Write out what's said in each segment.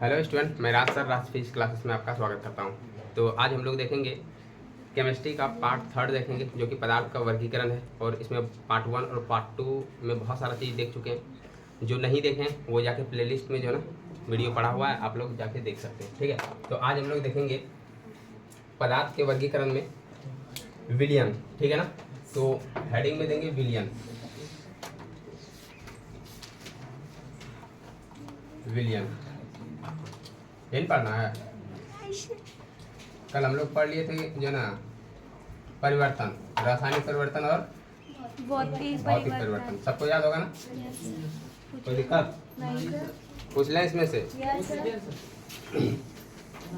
Hello student, मैं राज sir राज physics classes में आपका स्वागत करता हूं। तो आज हम लोग देखेंगे केमिस्ट्री का पार्ट 3 देखेंगे, जो कि पदार्थ का वर्गीकरण है। और इसमें पार्ट 1 और पार्ट 2 में बहुत सारा चीज़ देख चुके हैं। जो नहीं देखें वो जाके प्लेलिस्ट में जो है ना वीडियो पड़ा हुआ है, आप लोग जाके देख सकते हैं। ठीक है, तो आज हम लोग देखेंगे पदार्थ के वर्गीकरण में विलयन। ठीक है ना, तो हेडिंग में देंगे विलयन। विलयन इन पढ़ना है। कल हम लोग पढ़ लिए थे जो ना परिवर्तन, रासायनिक परिवर्तन और भौतिक भौतिक परिवर्तन। सबको याद होगा ना? कोई दिक्कत? पूछ लें इसमें से।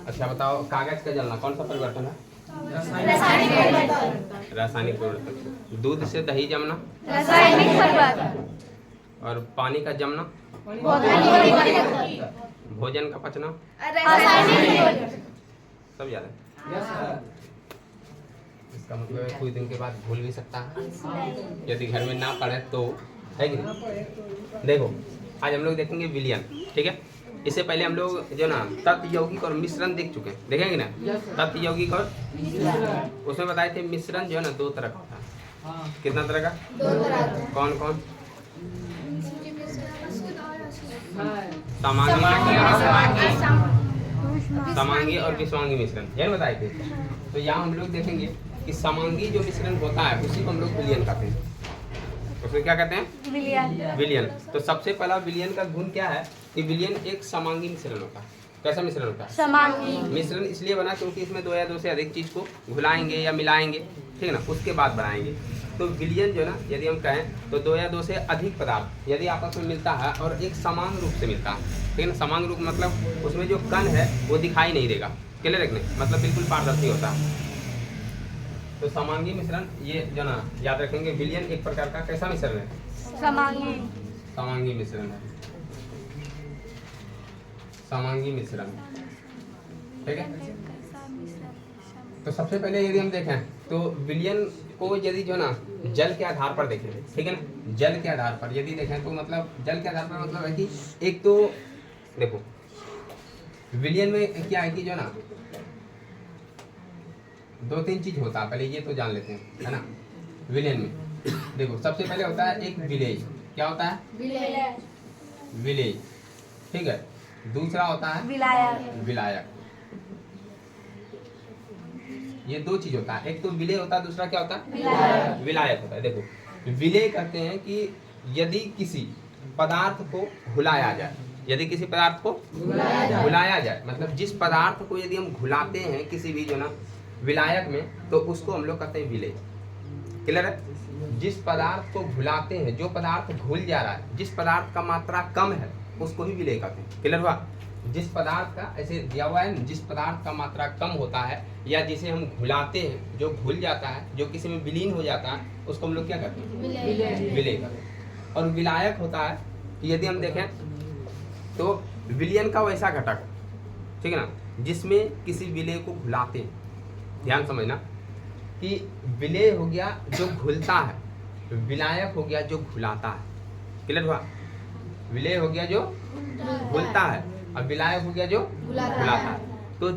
अच्छा बताओ, कागज का जलना कौन सा परिवर्तन है? रासायनिक परिवर्तन। दूध से दही जमना रासायनिक परिवर्तन। और पानी का जमना भौतिक परिवर्तन। भोजन का पचना रासायनिक सब याद है। इसका मतलब है कुछ दिन के बाद भूल भी सकता है यदि घर में ना पढ़े तो, है कि नहीं? देखो आज हम लोग देखेंगे विलयन। ठीक है, इससे पहले हम लोग जो ना तत्व यौगिक और मिश्रण देख चुके हैं, देखेंगे ना? तत्व यौगिक और उसमें बताए थे मिश्रण जो है ना 2 तरह का होता है। कितना तरह का? 2 तरह का। कौन कौन? समांगी और विषमांगी मिश्रण, यह बताए थे। तो यहाँ हम लोग देखेंगे कि समांगी जो मिश्रण होता है उसी को हम लोग विलयन कहते हैं। उसमें क्या कहते हैं? विलयन। विलयन। तो सबसे पहला विलयन का गुण क्या है कि विलयन एक समांगी मिश्रण होता है। कैसा मिश्रण होता है? समांगी मिश्रण इसलिए बना क्योंकि इसमें 2 या 2 से अधिक चीज को घुलाएंगे या मिलाएंगे, ठीक है ना, उसके बाद बनाएंगे। तो विलयन जो ना यदि हम कहें तो 2 या 2 से अधिक पदार्थ यदि आपस में मिलता है और एक समान रूप से मिलता है, ठीक है ना। समान रूप मतलब उसमें जो कण है वो दिखाई नहीं देगा, क्लियर रखने मतलब बिल्कुल पारदर्शी होता है। तो समांगी मिश्रण ये जो ना याद रखेंगे, विलयन एक प्रकार का कैसा मिश्रण है? समांगी। समांगी मिश्रण है। समांगी मिश्रण, ठीक है। तो सबसे पहले यदि हम देखें तो विलयन को यदि जो ना जल के आधार पर देखें, ठीक है ना, जल के आधार पर यदि देखें तो मतलब जल के आधार पर मतलब है कि एक तो देखो विलयन में क्या है कि जो ना 2-3 चीज होता है। पहले ये तो जान लेते हैं, है ना। विलयन में देखो सबसे पहले होता है एक विलेय। क्या होता है? विलेय, ठीक है। दूसरा होता है विलायक। विलायक। ये 2 चीज होता है, एक तो विलेय होता है, दूसरा क्या होता है? विलायक। विलायक होता है। देखो विलेय कहते हैं कि यदि किसी पदार्थ को घुलाया जाए, यदि किसी पदार्थ को घुलाया जाए मतलब जिस पदार्थ को यदि हम घुलाते हैं किसी भी जो ना विलायक में तो उसको हम लोग कहते हैं विलेय। क्लियर है? जिस पदार्थ को घुलाते हैं, जो पदार्थ घुल जा रहा है, जिस पदार्थ का मात्रा कम है उसको ही विलेय कहते हैं। क्लियर हुआ? जिस पदार्थ का ऐसे दिया हुआ है, जिस पदार्थ का मात्रा कम होता है या जिसे हम घुलाते हैं, जो घुल जाता है, जो किसी में विलीन हो जाता है, उसको हम लोग क्या कहते हैं? विलेय कहते हैं। और विलायक होता है कि यदि हम देखें तो विलयन का वैसा घटक, ठीक है ना, जिसमें किसी विलेय को घुलाते हैं। ध्यान समझना कि विलेय हो गया जो घुलता है, विलायक हो गया जो घुलाता है। क्लियर हुआ? विलेय हो गया जो घुलता है और विलायक हो गया जो घुलाता है। तो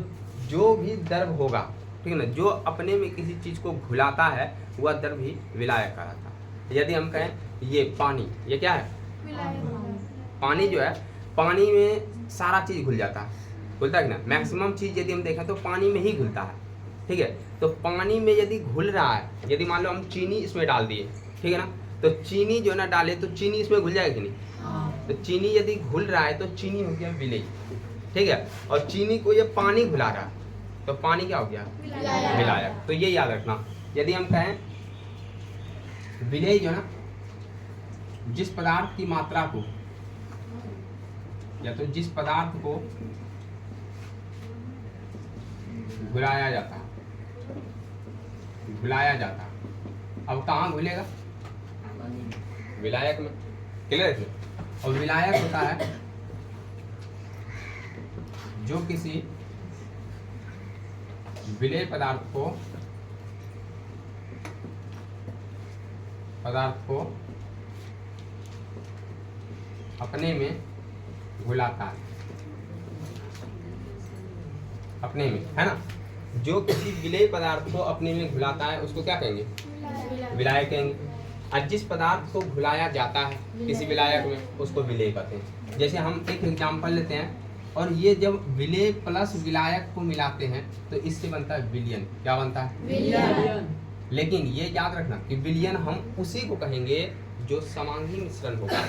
जो भी द्रव होगा, ठीक है ना, जो अपने में किसी चीज को घुलाता है वह द्रव ही विलायक कहलाता है। यदि हम कहें ये पानी, ये क्या है? पानी जो है, पानी में सारा चीज घुल जाता है, घुलता है ना। मैक्सिमम चीज यदि हम देखें तो पानी में ही घुलता है, ठीक है। तो पानी में यदि घुल रहा है, यदि मान लो हम चीनी इसमें डाल दिए, ठीक है ना, तो चीनी जो ना डाले तो चीनी इसमें घुल जाएगी नहीं। तो चीनी यदि घुल रहा है तो चीनी हो गया विलेय, ठीक है। और चीनी को ये पानी घुला रहा है तो पानी क्या हो गया? विलायक। तो ये याद रखना। यदि हम कहें विलेय जो ना जिस पदार्थ की मात्रा को या तो जिस पदार्थ को घुलाया जाता है, अब कहाँ घुलेगा? विलायक में। क्लियर है? और विलायक होता है जो किसी विलेय पदार्थ को अपने में घुलाता है। अपने में, है ना। जो किसी विलेय पदार्थ को अपने में घुलाता है उसको क्या कहेंगे? विलायक कहेंगे। और जिस पदार्थ को घुलाया जाता है किसी विलायक में उसको विलेय कहते हैं। जैसे हम एक एग्जांपल लेते हैं, और ये जब विलेय प्लस विलायक को मिलाते हैं तो इससे बनता है विलयन। क्या बनता है? विलयन। लेकिन ये याद रखना कि विलयन हम उसी को कहेंगे जो समांगी मिश्रण होगा,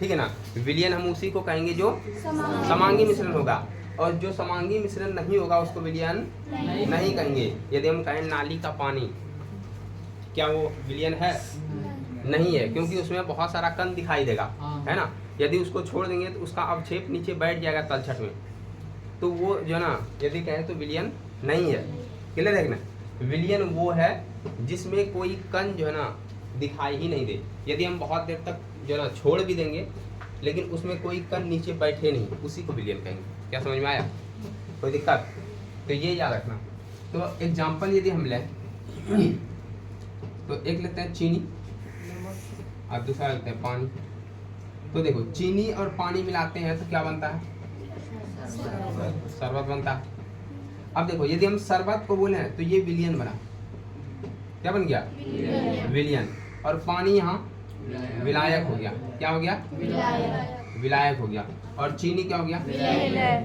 ठीक है ना। विलयन हम उसी को कहेंगे जो समांगी मिश्रण होगा, और जो समांगी मिश्रण नहीं होगा उसको विलयन नहीं कहेंगे। यदि हम कहें नाली का पानी, क्या वो विलयन है? नहीं है, क्योंकि उसमें बहुत सारा कण दिखाई देगा, है ना। यदि उसको छोड़ देंगे तो उसका अवक्षेप नीचे बैठ जाएगा तलछट में, तो वो जो ना यदि कहें तो विलयन नहीं है। क्लियर है ना। विलयन वो है जिसमें कोई कण जो है ना दिखाई ही नहीं दे। यदि हम बहुत देर तक जो है ना छोड़ भी देंगे लेकिन उसमें कोई कण नीचे बैठे नहीं, उसी को विलयन कहेंगे। क्या समझ में आया? कोई दिक्कत? तो ये याद रखना। तो एग्जाम्पल यदि हम लें तो एक लेते हैं चीनी और दूसरा लेते हैं पानी। तो देखो चीनी और पानी मिलाते हैं तो क्या बनता है? शरबत बनता है। अब देखो यदि हम शरबत को बोले तो ये विलयन बना। क्या बन गया? विलयन। और पानी यहाँ विलायक हो गया। क्या हो गया? विलायक हो गया। और चीनी क्या हो गया?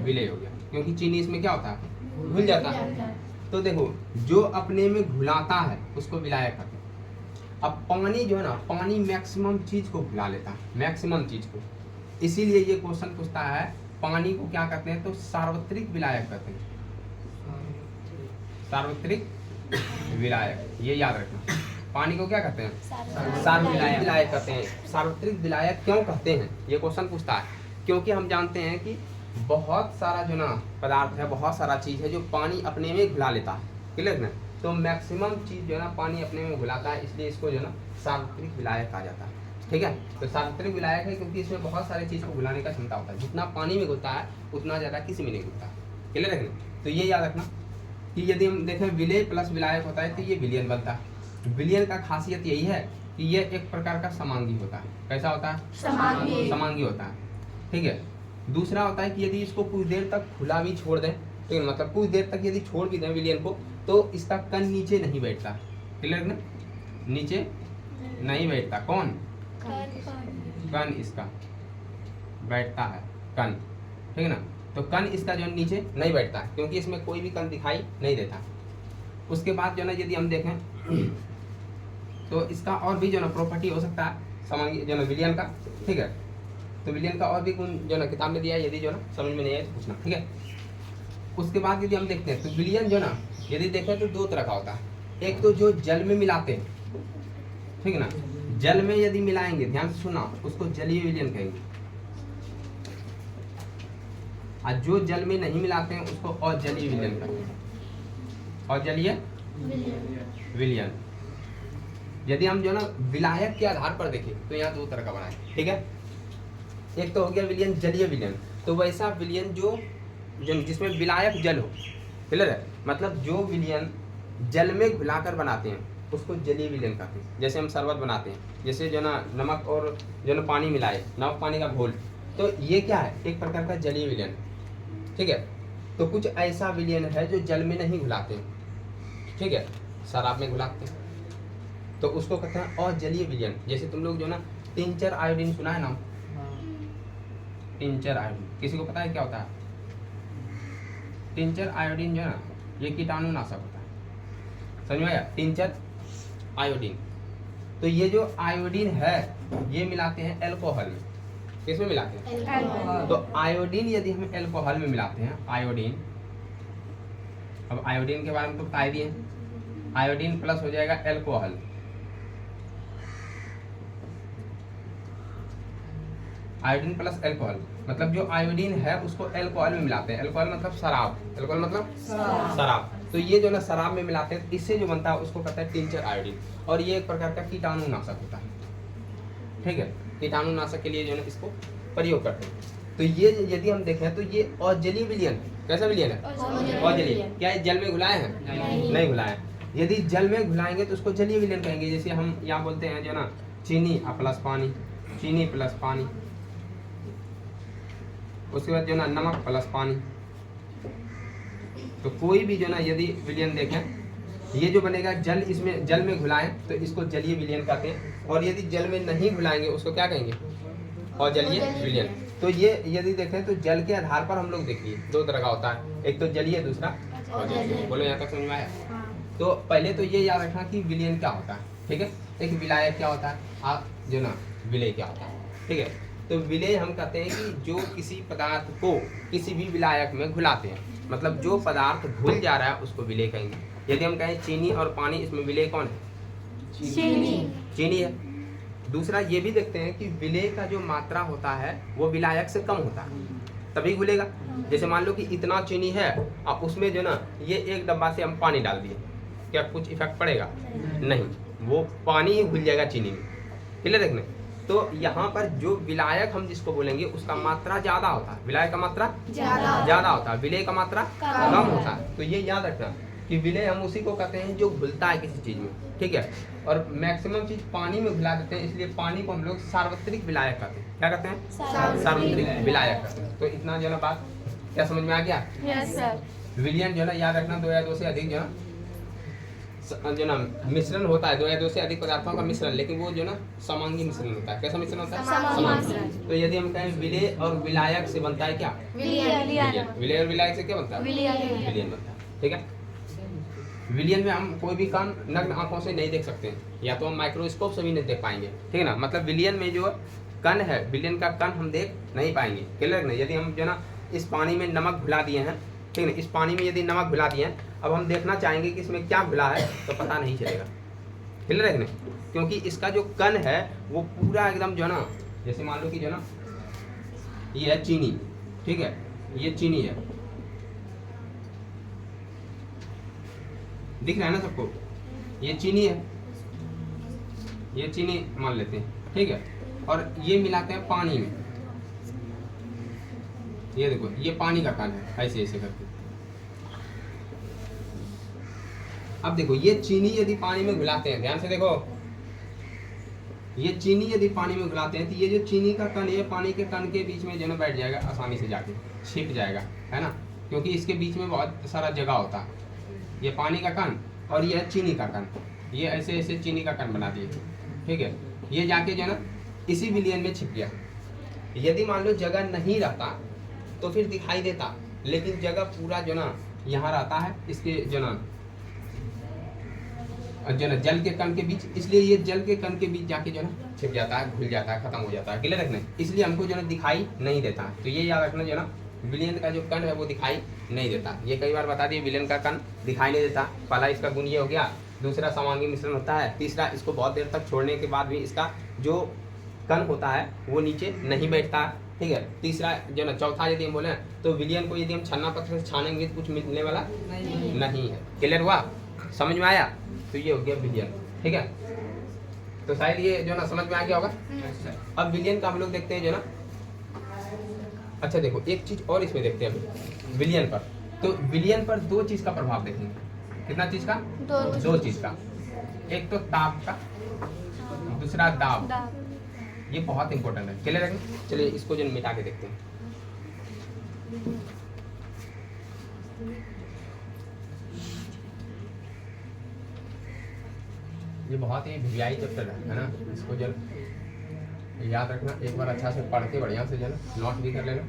विलय हो गया, क्योंकि चीनी इसमें क्या होता है? घुल जाता है। तो देखो जो अपने में घुलाता है उसको विलायक कहते हैं। अब पानी जो है ना, पानी मैक्सिमम चीज को घुला लेता है, मैक्सिमम चीज को। इसीलिए ये क्वेश्चन पूछता है पानी को क्या कहते हैं, तो सार्वत्रिक विलायक कहते हैं। सार्वत्रिक विलायक, ये याद रखना। पानी को क्या कहते हैं? सार्वत्रिक विलायक कहते हैं। सार्वत्रिक विलायक क्यों कहते हैं, ये क्वेश्चन पूछता है। क्योंकि हम जानते हैं कि बहुत सारा जो ना पदार्थ है, बहुत सारा चीज है जो पानी अपने में घुला लेता है। क्लियर ना। तो मैक्सिमम चीज जो है ना पानी अपने में घुलाता है, इसलिए इसको जो है ना सार्वत्रिक विलायक कहा जाता है। ठीक है। तो सार्वत्रिक विलायक है क्योंकि इसमें बहुत सारी चीज को घुलाने का क्षमता होता है। जितना पानी में घुलता है उतना ज्यादा किसी में नहीं घुलता। क्लियर रखना। तो ये याद रखना कि यदि हम देखें विलेय प्लस विलायक होता है तो ये विलयन बनता है। विलयन का खासियत यही है कि ये एक प्रकार का समांगी होता है। कैसा होता है? समांगी होता है। ठीक है। दूसरा होता है कि यदि इसको कुछ देर तक खुला भी छोड़ दें, ठीक है, मतलब कुछ देर तक यदि छोड़ भी दें विलयन को, तो इसका कण नीचे नहीं बैठता। क्लियर ना। नीचे नहीं बैठता। कौन? कण इसका बैठता है, कण। ठीक है ना। तो कण इसका जो नीचे नहीं बैठता है क्योंकि इसमें कोई भी कण दिखाई नहीं देता। उसके बाद जो ना यदि हम देखें तो इसका और भी जो ना प्रॉपर्टी हो सकता है समांगी जो ना विलयन का। ठीक है। तो विलयन का और भी गुण जो ना किताब में दिया है, यदि जो ना समझ में नहीं आए तो पूछना। ठीक है। उसके बाद यदि हम देखते हैं तो विलयन जो ना यदि देखें तो दो तरह का होता है। एक तो जो जल में मिलाते हैं, ठीक है ना, जल में यदि मिलाएंगे, ध्यान से सुना, उसको जलीय विलयन कहेंगे। और जो जल में नहीं मिलाते हैं उसको अजलीय विलयन कहते हैं। अजलीय विलयन। यदि हम जो ना विलायक के आधार पर देखें तो यहाँ दो तरह का बना है। ठीक है। एक तो हो गया विलयन जलीय विलयन। तो वैसा विलयन जो जिसमें विलायक जल हो। क्लियर है। मतलब जो विलयन जल में घुलाकर बनाते हैं उसको जलीय विलयन कहते हैं। जैसे हम शरबत बनाते हैं, जैसे जो ना नमक और जो ना पानी मिलाए, नमक पानी का घोल, तो ये क्या है? एक प्रकार का जलीय विलयन। ठीक है। तो कुछ ऐसा विलयन है जो जल में नहीं घुलाते हैं। ठीक है। शराब में घुलाते हैं तो उसको कहते हैं अजलीय विलयन। जैसे तुम लोग जो ना टिंचर आयोडीन सुना है नाम? टिंचर आयोडीन किसी को पता है क्या होता है? टिंचर आयोडीन जो है ना ये कीटाणुनाशक होता है। समझ में आया? Tincture iodine. तो ये जो आयोडीन है ये मिलाते हैं एल्कोहल में। किसमें मिलाते हैं? तो आयोडीन यदि हम एल्कोहल में मिलाते हैं, आयोडीन, अब आयोडीन के बारे में तो बता दिए। आयोडीन प्लस हो जाएगा एल्कोहल। आयोडीन प्लस एल्कोहल मतलब जो आयोडीन है उसको एल्कोहल में मिलाते हैं। एल्कोहल मतलब शराब। एल्कोहल मतलब शराब। तो ये जो ना शराब में मिलाते हैं, इससे जो बनता है उसको कहते हैं टिंचर आयोडीन। और ये एक प्रकार का कीटाणुनाशक होता है। ठीक है। कीटाणुनाशक के लिए जो है इसको प्रयोग करते हैं। तो ये यदि हम देखें तो ये अजलीय विलयन। कैसा विलयन है? अजलीय। क्या ये जल में घुलाए हैं? नहीं घुलाए। यदि जल में घुलाएंगे तो उसको जलीय विलयन कहेंगे। जैसे हम यहाँ बोलते हैं जो ना चीनी प्लस पानी, चीनी प्लस पानी। उसके बाद जो ना नमक प्लस पानी, तो कोई भी जो ना यदि विलयन देखें, ये जो बनेगा जल, इसमें जल में घुलाएं तो इसको जलीय विलयन कहते हैं, और यदि जल में नहीं घुलाएंगे उसको क्या कहेंगे, अजलीय विलयन। तो ये यदि देखें तो जल के आधार पर हम लोग देखिए दो तरह का होता है, एक तो जलीय, दूसरा अजलीय। बोलो यहाँ तक समझ में आया? तो पहले तो ये याद रखना कि विलयन क्या होता है, ठीक है। एक विलायक क्या होता है, आप जो ना विलय क्या होता है, ठीक है। तो विलय हम कहते हैं कि जो किसी पदार्थ को किसी भी विलायक में घुलाते हैं, मतलब जो पदार्थ घुल जा रहा है उसको विलय कहेंगे। यदि हम कहें चीनी और पानी, इसमें विलय कौन है, चीनी है। दूसरा ये भी देखते हैं कि विलय का जो मात्रा होता है वो विलायक से कम होता है तभी घुलेगा। जैसे मान लो कि इतना चीनी है, अब उसमें जो ना ये एक डब्बा से हम पानी डाल दिए, क्या कुछ इफेक्ट पड़ेगा? नहीं, वो पानी ही घुल जाएगा चीनी में। क्लियर देखने? तो यहाँ पर जो विलायक हम जिसको बोलेंगे उसका मात्रा ज्यादा होता है, विलायक का मात्रा ज्यादा होता है, विलय का मात्रा कम होता है। तो ये याद रखना कि विलय हम उसी को कहते हैं जो घुलता है किसी चीज में, ठीक है। और मैक्सिमम चीज पानी में घुला देते हैं, इसलिए पानी को हम लोग सार्वत्रिक विलायक कहते हैं। क्या कहते हैं? सार्वत्रिक विलायक कहते हैं। तो इतना जो ना बात क्या समझ में आ गया? Yes sir. विलयन जो ना याद रखना, दो या दो से अधिक जो ना मिश्रण होता है, दो या दो से अधिक पदार्थों का मिश्रण, लेकिन वो जो ना समांगी मिश्रण होता है। कैसा मिश्रण होता है? समांगी। तो यदि हम कहें विलय और विलायक से बनता है क्या? विलयन। विलय और विलायक से क्या बनता है? विलयन बनता है, ठीक है। विलयन में हम कोई भी कण नग्न आंखों से नहीं देख सकते हैं, या तो हम माइक्रोस्कोप से भी नहीं देख पाएंगे, ठीक है ना। मतलब विलयन में जो कण है, विलयन का कण हम देख नहीं पाएंगे। क्लियर नहीं? यदि हम जो ना इस पानी में नमक घुला दिए हैं, ठीक है ना, इस पानी में यदि नमक घुला दिए हैं, अब हम देखना चाहेंगे कि इसमें क्या घुला है तो पता नहीं चलेगा। क्लियर है नहीं? क्योंकि इसका जो कण है वो पूरा एकदम जो ना, जैसे मान लो कि जो ना ये है चीनी, ठीक है, ये चीनी है, दिख रहा है ना सबको, ये चीनी है, ये चीनी मान लेते हैं, ठीक है। और ये मिलाते हैं पानी में, ये देखो ये पानी का कण है, ऐसे ऐसे करके। अब देखो ये चीनी यदि पानी में घुलाते हैं, ध्यान से देखो, ये चीनी यदि पानी में घुलाते हैं तो ये जो चीनी का कण, ये पानी के कण के बीच में जो ना बैठ जाएगा, आसानी से जाके छिप जाएगा, है ना, क्योंकि इसके बीच में बहुत सारा जगह होता है। ये पानी का कण और ये चीनी का कण, ये ऐसे ऐसे चीनी का कण बना दिए, ठीक है। ये जाके जो ना इसी विलयन में छिप गया। यदि मान लो जगह नहीं रहता तो फिर दिखाई देता, लेकिन जगह पूरा जो ना यहाँ रहता है, इसके जो ना जल के कण के बीच, इसलिए ये जल के कण के बीच जाके जो ना छिप जाता है, घुल जाता है, खत्म हो जाता है। क्लियर रखना, इसलिए हमको जो ना दिखाई नहीं देता। तो ये याद रखना, जो ना विलयन का जो कण है वो दिखाई नहीं देता। ये कई बार बता दिए, विलयन का कण दिखाई नहीं देता। पहला इसका गुण ये हो गया, दूसरा समांगी मिश्रण होता है, तीसरा इसको बहुत देर तक छोड़ने के बाद भी इसका जो कण होता है वो नीचे नहीं बैठता, ठीक है। तीसरा जो ना, चौथा यदि हम बोले तो विलयन को यदि हम छन्ना पत्र से छानेंगे तो कुछ मिलने वाला नहीं है। क्लियर हुआ? समझ में आया? तो ये हो गया विलयन, ठीक है। तो शायद ये जो ना समझ में आ गया होगा। अब विलयन का हम लोग देखते हैं जो ना, अच्छा देखो एक चीज और इसमें देखते हैं अभी विलयन पर। तो विलयन पर दो चीज का प्रभाव देखेंगे। कितना चीज का? दो चीज का। एक तो ताप का, दूसरा दाब। ये बहुत इंपॉर्टेंट है। क्लियर है? चलिए इसको जो मिटा के देखते हैं। ये बहुत ही वीआई चैप्टर है ना, इसको जो याद रखना, एक बार अच्छा से पढ़ के बढ़िया से जो ना नोट भी कर लेना।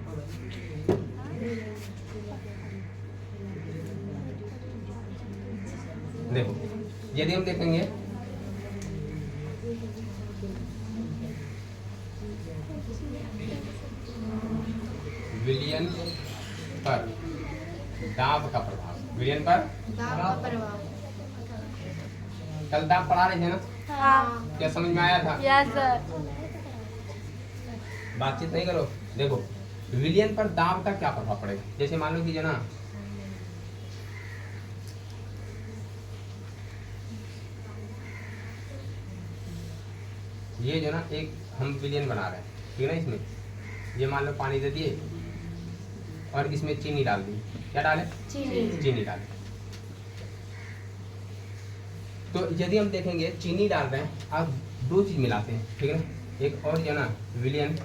देखो यदि हम देखेंगे विलयन पर दाब का प्रभाव, विलयन पर दाब का प्रभाव। कल दाब पढ़ा रहे थे ना? हाँ। क्या समझ में आया था? Yes sir. बातचीत नहीं करो। देखो विलयन पर दाब का क्या प्रभाव पड़ेगा। जैसे मान लो कि जो ना ये जो ना एक हम विलयन बना रहे हैं, ठीक है ना, इसमें ये मान लो पानी दे दिए और इसमें चीनी डाल दी। क्या डाले? चीनी डाले। तो यदि हम देखेंगे चीनी डाल रहे हैं, आप दो चीज मिलाते हैं, ठीक है ना, एक और जो ना विलयन,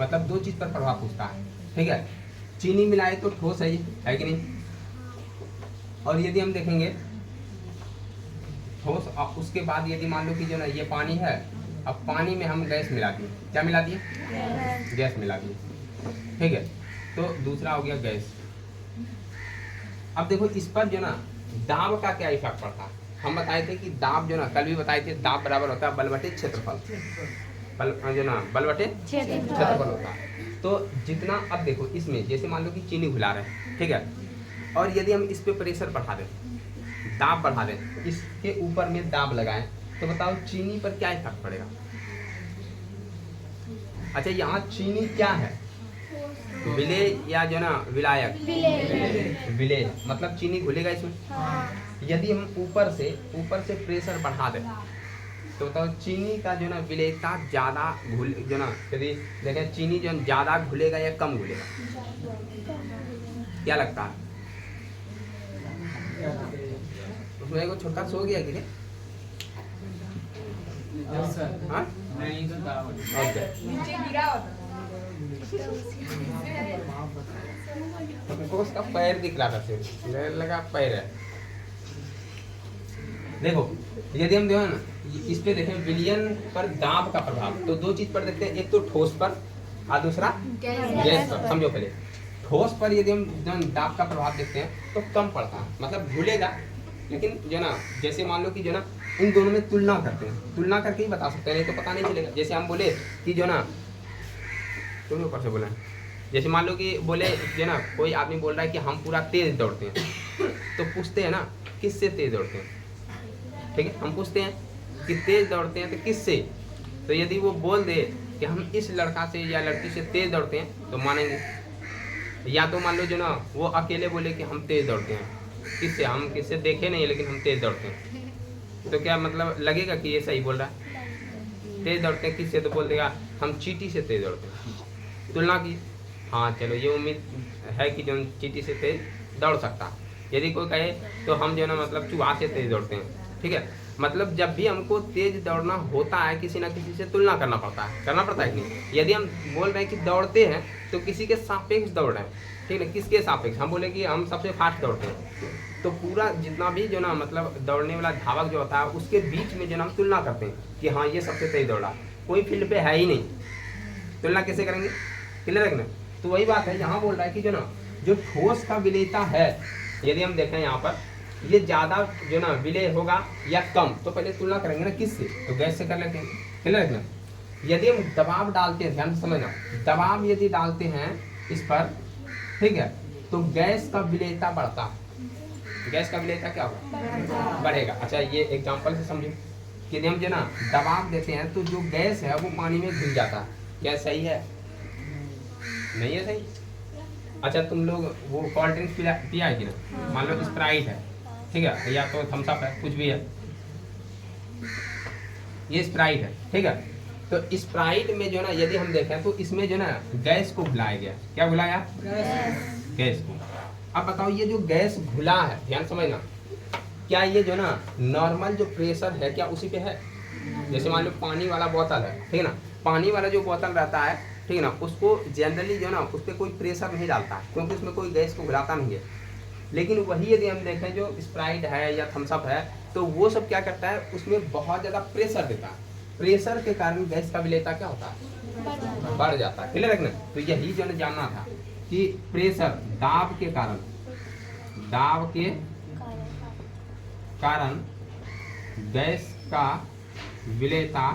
मतलब दो चीज पर प्रभाव पूछता है, ठीक है। चीनी मिलाए तो ठोस है कि नहीं? और यदि हम देखेंगे ठोस, उसके बाद यदि मान लो कि जो ना ये पानी है, अब पानी में हम गैस मिला दिए, क्या मिला दिए? गैस मिला दिए, ठीक है। तो दूसरा हो गया गैस। अब देखो इस पर जो ना दाब का क्या इफेक्ट पड़ता है। हम बताए थे कि दाब जो ना, कल भी बताए थे, दाब बराबर होता है बल बटे क्षेत्रफल, जो ना बल बटे क्षेत्रफल होता है। तो जितना, अब देखो इसमें जैसे मान लो कि चीनी घुला रहे हैं, ठीक है, और यदि हम इस पे प्रेशर बढ़ा दें, दाब बढ़ा दें, इसके ऊपर में दाब लगाएं, तो बताओ चीनी पर क्या इफेक्ट पड़ेगा? अच्छा, यहाँ चीनी क्या है? विलेय या जो ना विलायक? विलेय मतलब चीनी घुलेगा इसमें। यदि हम ऊपर से प्रेशर बढ़ा दें, तो बताओ चीनी का जो ना विलेयता ज्यादा घुल, जो ना यदि देखें चीनी जो ज्यादा घुलेगा या कम घुलेगा, क्या लगता है? उसमें एक छोटा सो गया कि हाँ? हमको उसका पैर दिख रहा था, सिर्फ लगा पैर है। देखो यदि हम देखो ना इस पे देखें विलयन पर दाब का प्रभाव, तो दो चीज पर देखते हैं, एक तो ठोस पर और दूसरा गैस पर। समझो पहले, ठोस पर यदि हम दाब का प्रभाव देखते हैं तो कम पड़ता है, मतलब घुलेगा, लेकिन जो ना जैसे मान लो कि जो ना इन दोनों में तुलना करते हैं, तुलना करके ही बता सकते हैं, नहीं तो पता नहीं चलेगा। जैसे हम बोले कि जो ना, तुम ऊपर से बोले, जैसे मान लो कि बोले जो ना कोई आदमी बोल रहा है कि हम पूरा तेज दौड़ते हैं, तो पूछते हैं ना किससे तेज दौड़ते हैं, ठीक है, हम पूछते हैं कि तेज दौड़ते हैं तो किससे, तो यदि वो बोल दे कि हम इस लड़का से या लड़की से तेज दौड़ते हैं तो मानेंगे। या तो मान लो जो ना वो अकेले बोले कि हम तेज दौड़ते हैं, किससे, हम किससे देखे नहीं लेकिन हम तेज दौड़ते हैं, तो क्या मतलब लगेगा कि ये सही बोल रहा है? तेज दौड़ते हैं किससे, तो बोल देगा हम चींटी से तेज दौड़ते हैं। तुलना की, हाँ चलो ये उम्मीद है कि जो चींटी से तेज दौड़ सकता। यदि कोई कहे तो हम जो ना मतलब चूहा से तेज दौड़ते हैं, ठीक है। मतलब जब भी हमको तेज दौड़ना होता है किसी ना किसी से तुलना करना पड़ता है कि नहीं। यदि हम बोल रहे हैं कि दौड़ते हैं तो किसी के सापेक्ष दौड़ रहे हैं, ठीक है, किसके सापेक्ष, हम बोले कि हम सबसे फास्ट दौड़ते हैं, तो पूरा जितना भी जो ना मतलब दौड़ने वाला धावक जो होता है उसके बीच में जो ना हम तुलना करते हैं कि हाँ ये सबसे तेज दौड़ा, कोई फील्ड पे है ही नहीं, तुलना कैसे करेंगे? क्लियर है ना? तो वही बात है, यहाँ बोल रहा है कि जो ना जो ठोस का विलेयता है, यदि हम देखें यहाँ पर ये ज्यादा जो ना विलेय होगा या कम, तो पहले तुलना करेंगे ना किससे, तो गैस से कर लेते हैं। क्लियर है ना? यदि हम दबाव डालते हैं, ध्यान से समझना, दबाव यदि डालते हैं इस पर, ठीक है, तो गैस का विलेयता बढ़ता है। गैस का विलेयता क्या होगा? बढ़ेगा। अच्छा ये एग्जांपल से समझो कि यदि हम जो ना दबाव देते हैं तो जो गैस है वो पानी में घुल जाता है, क्या सही है? नहीं है सही? अच्छा तुम लोग वो कोल्ड ड्रिंक्स पिया है कि ना, मान लो स्प्राइट है, ठीक है, या तो थम्स अप है, कुछ भी है, ये स्प्राइट है, ठीक है, तो स्प्राइट में जो ना यदि हम देखें तो इसमें जो ना गैस को घुलाया गया, क्या घुलाया? गैस को। अब बताओ ये जो गैस घुला है, ध्यान समझना, क्या ये जो ना नॉर्मल जो प्रेशर है क्या उसी पे है? जैसे मान लो पानी वाला बोतल है, ठीक है ना, पानी वाला जो बोतल रहता है, ठीक है ना, उसको जनरली जो ना उस पर कोई प्रेशर नहीं डालता है क्योंकि उसमें कोई गैस को घुलाता नहीं है। लेकिन वही यदि हम देखें जो स्प्राइट है या थम्स अप है, तो वो सब क्या करता है, उसमें बहुत ज़्यादा प्रेशर देता है, प्रेशर के कारण गैस का विलेयता क्या होता है? बढ़ जाता है। क्लियर रखना? तो यही जो है जानना था कि प्रेशर, दाब के कारण गैस का विलेयता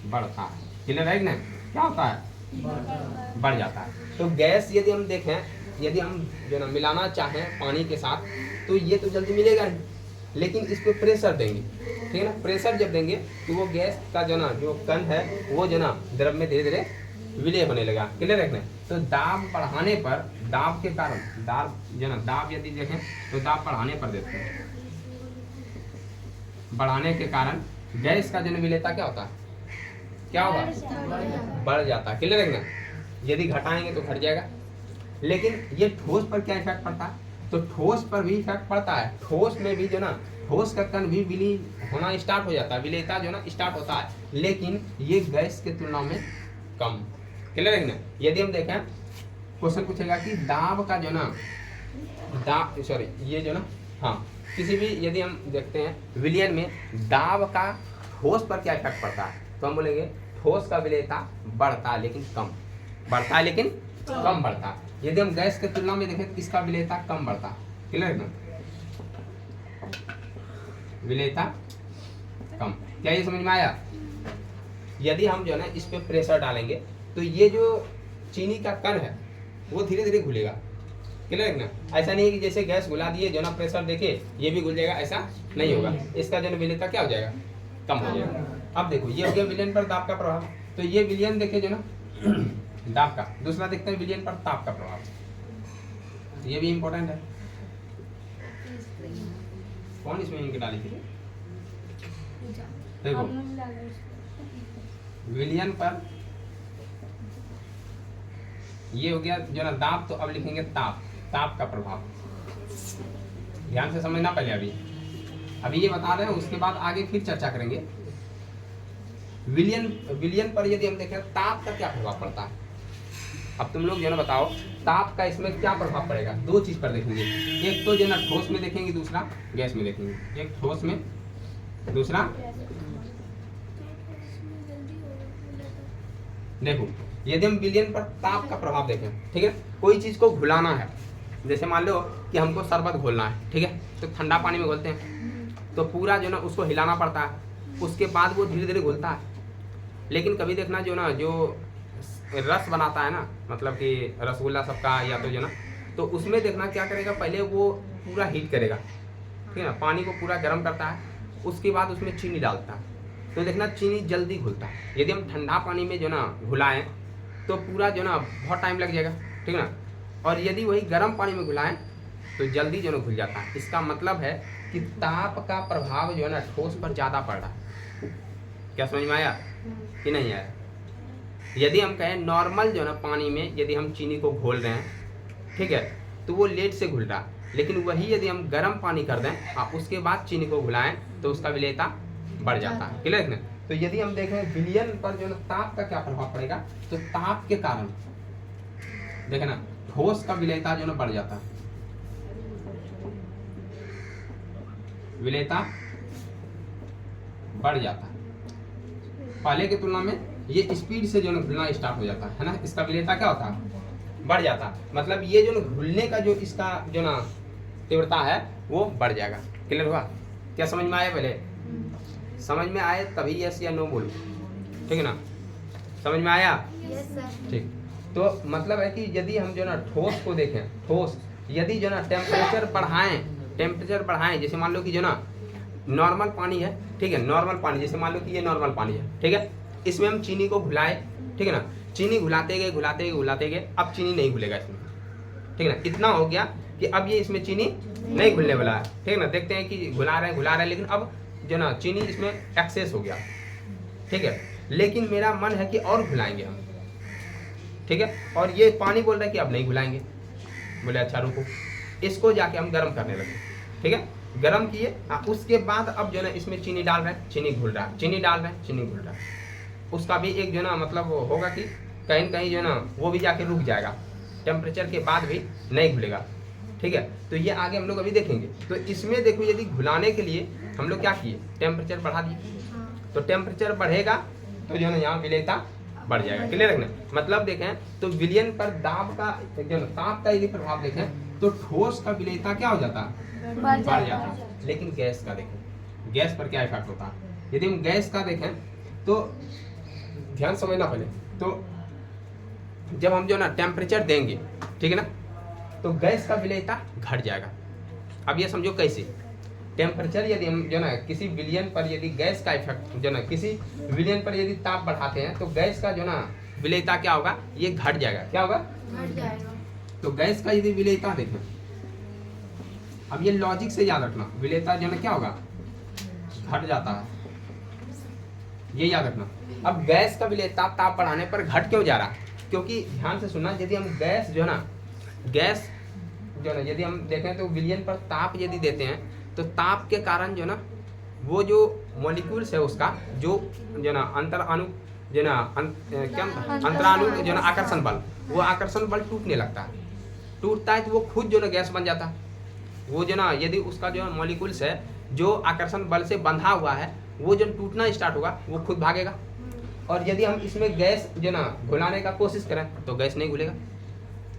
बढ़ता है। क्लियर है ना? क्या होता है? बढ़ जाता है। तो गैस यदि हम देखें, यदि हम जो ना मिलाना चाहें पानी के साथ तो ये तो जल्दी मिलेगा नहीं, लेकिन इस पर प्रेशर देंगे, ठीक है ना, प्रेशर जब देंगे तो वो गैस का जो ना जो कण है वो जो ना द्रव में धीरे धीरे विलय होने लगा। क्लियर रखना? तो दाब बढ़ाने पर, दाब के कारण, दाब जो ना दाब यदि देखें तो दाब बढ़ाने पर देते हैं, बढ़ाने के कारण गैस का जो विलेयता क्या होता है? क्या होगा? बढ़ जाता है। क्लियर रखना? यदि घटाएंगे तो घट जाएगा। लेकिन ये ठोस पर क्या इफेक्ट पड़ता है? तो ठोस पर भी इफेक्ट पड़ता है। ठोस में भी जो ना ठोस का कण भी विलीन होना स्टार्ट हो जाता है, विलेयता जो ना स्टार्ट होता है, लेकिन ये गैस के तुलना में कम। क्लियर है ना? यदि हम देखें क्वेश्चन पूछेगा कि दाब का जो ना सॉरी ये जो ना, हाँ, किसी भी यदि हम देखते हैं विलयन में दाब का ठोस पर क्या इफेक्ट पड़ता है, तो हम बोलेंगे ठोस का विलेयता बढ़ता है लेकिन कम, बढ़ता है लेकिन कम बढ़ता है। यदि हम गैस के तुलना में देखें तो इसका विलेयता कम बढ़ता है। क्लियर है ना, विलेयता कम। क्या ये समझ में आया? यदि हम जो है ना इस पे प्रेशर डालेंगे तो ये जो चीनी का कण है वो धीरे धीरे घुलेगा। क्लियर है ना, ऐसा नहीं है कि जैसे गैस घुला दिए जो ना प्रेशर देके ये भी घुल जाएगा, ऐसा नहीं होगा। इसका जो विलेयता क्या हो जाएगा, कम हो जाएगा। अब देखो ये हो गया विलयन पर दाब का प्रभाव, तो ये विलयन देखे जो ना दाब का। दूसरा देखते हैं विलयन पर ताप का प्रभाव, ये भी इंपॉर्टेंट है। कौन इसमें इनके डाली थी? देखो विलयन पर ये हो गया जो ना दाब, तो अब लिखेंगे ताप, ताप का प्रभाव। ध्यान से समझना पहले, अभी ये बता रहे हैं, उसके बाद आगे फिर चर्चा करेंगे। विलयन पर यदि हम देखें ताप का क्या प्रभाव पड़ता है। अब तुम लोग जो ना बताओ ताप का इसमें क्या प्रभाव पड़ेगा। दो चीज पर देखेंगे, एक तो जो ना ठोस में देखेंगे, दूसरा गैस में देखेंगे। एक ठोस में, दूसरा देखो यदि हम विलयन पर ताप का प्रभाव देखें, ठीक है, कोई चीज को घुलाना है, जैसे मान लो कि हमको शरबत घोलना है, ठीक है, तो ठंडा पानी में घोलते हैं तो पूरा जो ना उसको हिलाना पड़ता है, उसके बाद वो धीरे धीरे घुलता है। लेकिन कभी देखना जो ना जो रस बनाता है ना, मतलब कि रसगुल्ला सबका या तो जो ना, तो उसमें देखना क्या करेगा, पहले वो पूरा हीट करेगा, ठीक है ना, पानी को पूरा गर्म करता है, उसके बाद उसमें चीनी डालता है, तो देखना चीनी जल्दी घुलता है। यदि हम ठंडा पानी में जो ना घुलाएं तो पूरा जो ना बहुत टाइम लग जाएगा, ठीक है ना, और यदि वही गर्म पानी में घुलाएं तो जल्दी जो ना घुल जाता है। इसका मतलब है कि ताप का प्रभाव जो है ना ठोस पर ज़्यादा पड़ रहा है। क्या समझ में आया कि नहीं आया? यदि हम कहें नॉर्मल जो ना पानी में यदि हम चीनी को घोल रहे हैं, ठीक है, तो वो लेट से घुल रहा है, लेकिन वही यदि हम गर्म पानी कर दें और उसके बाद चीनी को घुलाएं तो उसका विलेयता बढ़ जाता है। क्लियर है ना? तो यदि हम देखें विलयन पर जो ना ताप का क्या प्रभाव पड़ेगा, तो ताप के कारण देखे ना ठोस का विलेयता जो ना बढ़ जाता है, विलेयता बढ़ जाता है। पहले की तुलना में ये स्पीड से जो ना घुलना स्टार्ट हो जाता है ना, इसका विलेयता क्या होता है, बढ़ जाता है। मतलब ये जो ना घुलने का जो इसका जो ना तीव्रता है वो बढ़ जाएगा। क्लियर हुआ? क्या समझ में आया? पहले समझ में आए तभी यस या नो बोलो, ठीक है ना? समझ में आया? Yes sir. ठीक, तो मतलब है कि यदि हम जो ना ठोस को देखें, ठोस यदि जो ना टेम्परेचर बढ़ाएं, जैसे मान लो कि जो ना नॉर्मल पानी है, ठीक है, नॉर्मल पानी, जैसे मान लो कि ये नॉर्मल पानी है, ठीक है, इसमें हम चीनी को घुलाए, ठीक है ना, चीनी घुलाते गए, अब चीनी नहीं घुलेगा इसमें, ठीक है ना, इतना हो गया कि अब ये इसमें चीनी नहीं घुलने वाला है, ठीक है ना। देखते हैं कि घुला रहे हैं, लेकिन अब जो ना चीनी इसमें एक्सेस हो गया, ठीक है, लेकिन मेरा मन है कि और घुलाएंगे हम, ठीक है, और ये पानी बोल रहा है कि अब नहीं घुलाएंगे। बोले अच्छा रुको, इसको जाके हम गर्म करने लगे, ठीक है, गर्म किए, उसके बाद अब जो ना इसमें चीनी डाल रहे हैं, चीनी घुल रहा है, चीनी डाल रहे हैं, चीनी घुल रहा है, उसका भी एक जो ना मतलब होगा कि कहीं कहीं जो ना वो भी जाके रुक जाएगा, टेम्परेचर के बाद भी नहीं घुलेगा, ठीक है। तो ये आगे हम लोग अभी देखेंगे। तो इसमें देखो यदि घुलाने के लिए हम लोग क्या किए, टेम्परेचर बढ़ा दिए, तो टेम्परेचर बढ़ेगा तो जो ना यहाँ विलेयता बढ़ जाएगा। क्लियर है ना? मतलब देखें तो विलयन पर दाब का जो ना ताप का यदि प्रभाव देखें तो ठोस का विलेयता क्या हो जाता है, बढ़ जाता है। लेकिन गैस का देखें, गैस पर क्या इफेक्ट होता है। यदि हम गैस का देखें तो ध्यान समझना पहले, तो जब हम जो ना टेम्परेचर देंगे, ठीक है ना, तो गैस का विलेयता घट जाएगा। अब ये समझो कैसे, टेम्परेचर यदि हम जो ना किसी विलयन पर यदि गैस का इफेक्ट जो ना किसी विलयन पर यदि ताप बढ़ाते हैं तो गैस का जो ना विलेयता क्या होगा, ये घट जाएगा। क्या होगा? घट जाएगा। तो गैस का यदि विलेयता देखें, अब ये लॉजिक से याद रखना, विलेयता जो ना क्या होगा, घट जाता है, ये याद रखना। अब गैस का विलेयता ताप बढ़ाने पर घट क्यों जा रहा है? क्योंकि ध्यान से सुनना, यदि हम गैस जो ना यदि हम देखें तो विलयन पर ताप यदि देते हैं तो ताप के कारण जो ना वो जो मॉलिक्यूल्स है उसका जो ना अंतराणु जो ना अंतराणु जो ना आकर्षण बल, वो आकर्षण बल टूटने लगता है, टूटता है तो वो खुद जो ना गैस बन जाता है। वो जो ना यदि उसका जो मॉलिक्यूल्स है जो आकर्षण बल से बंधा हुआ है वो जो टूटना स्टार्ट होगा वो खुद भागेगा। और यदि हम इसमें गैस जो ना घुलाने का कोशिश करें तो गैस नहीं घुलेगा।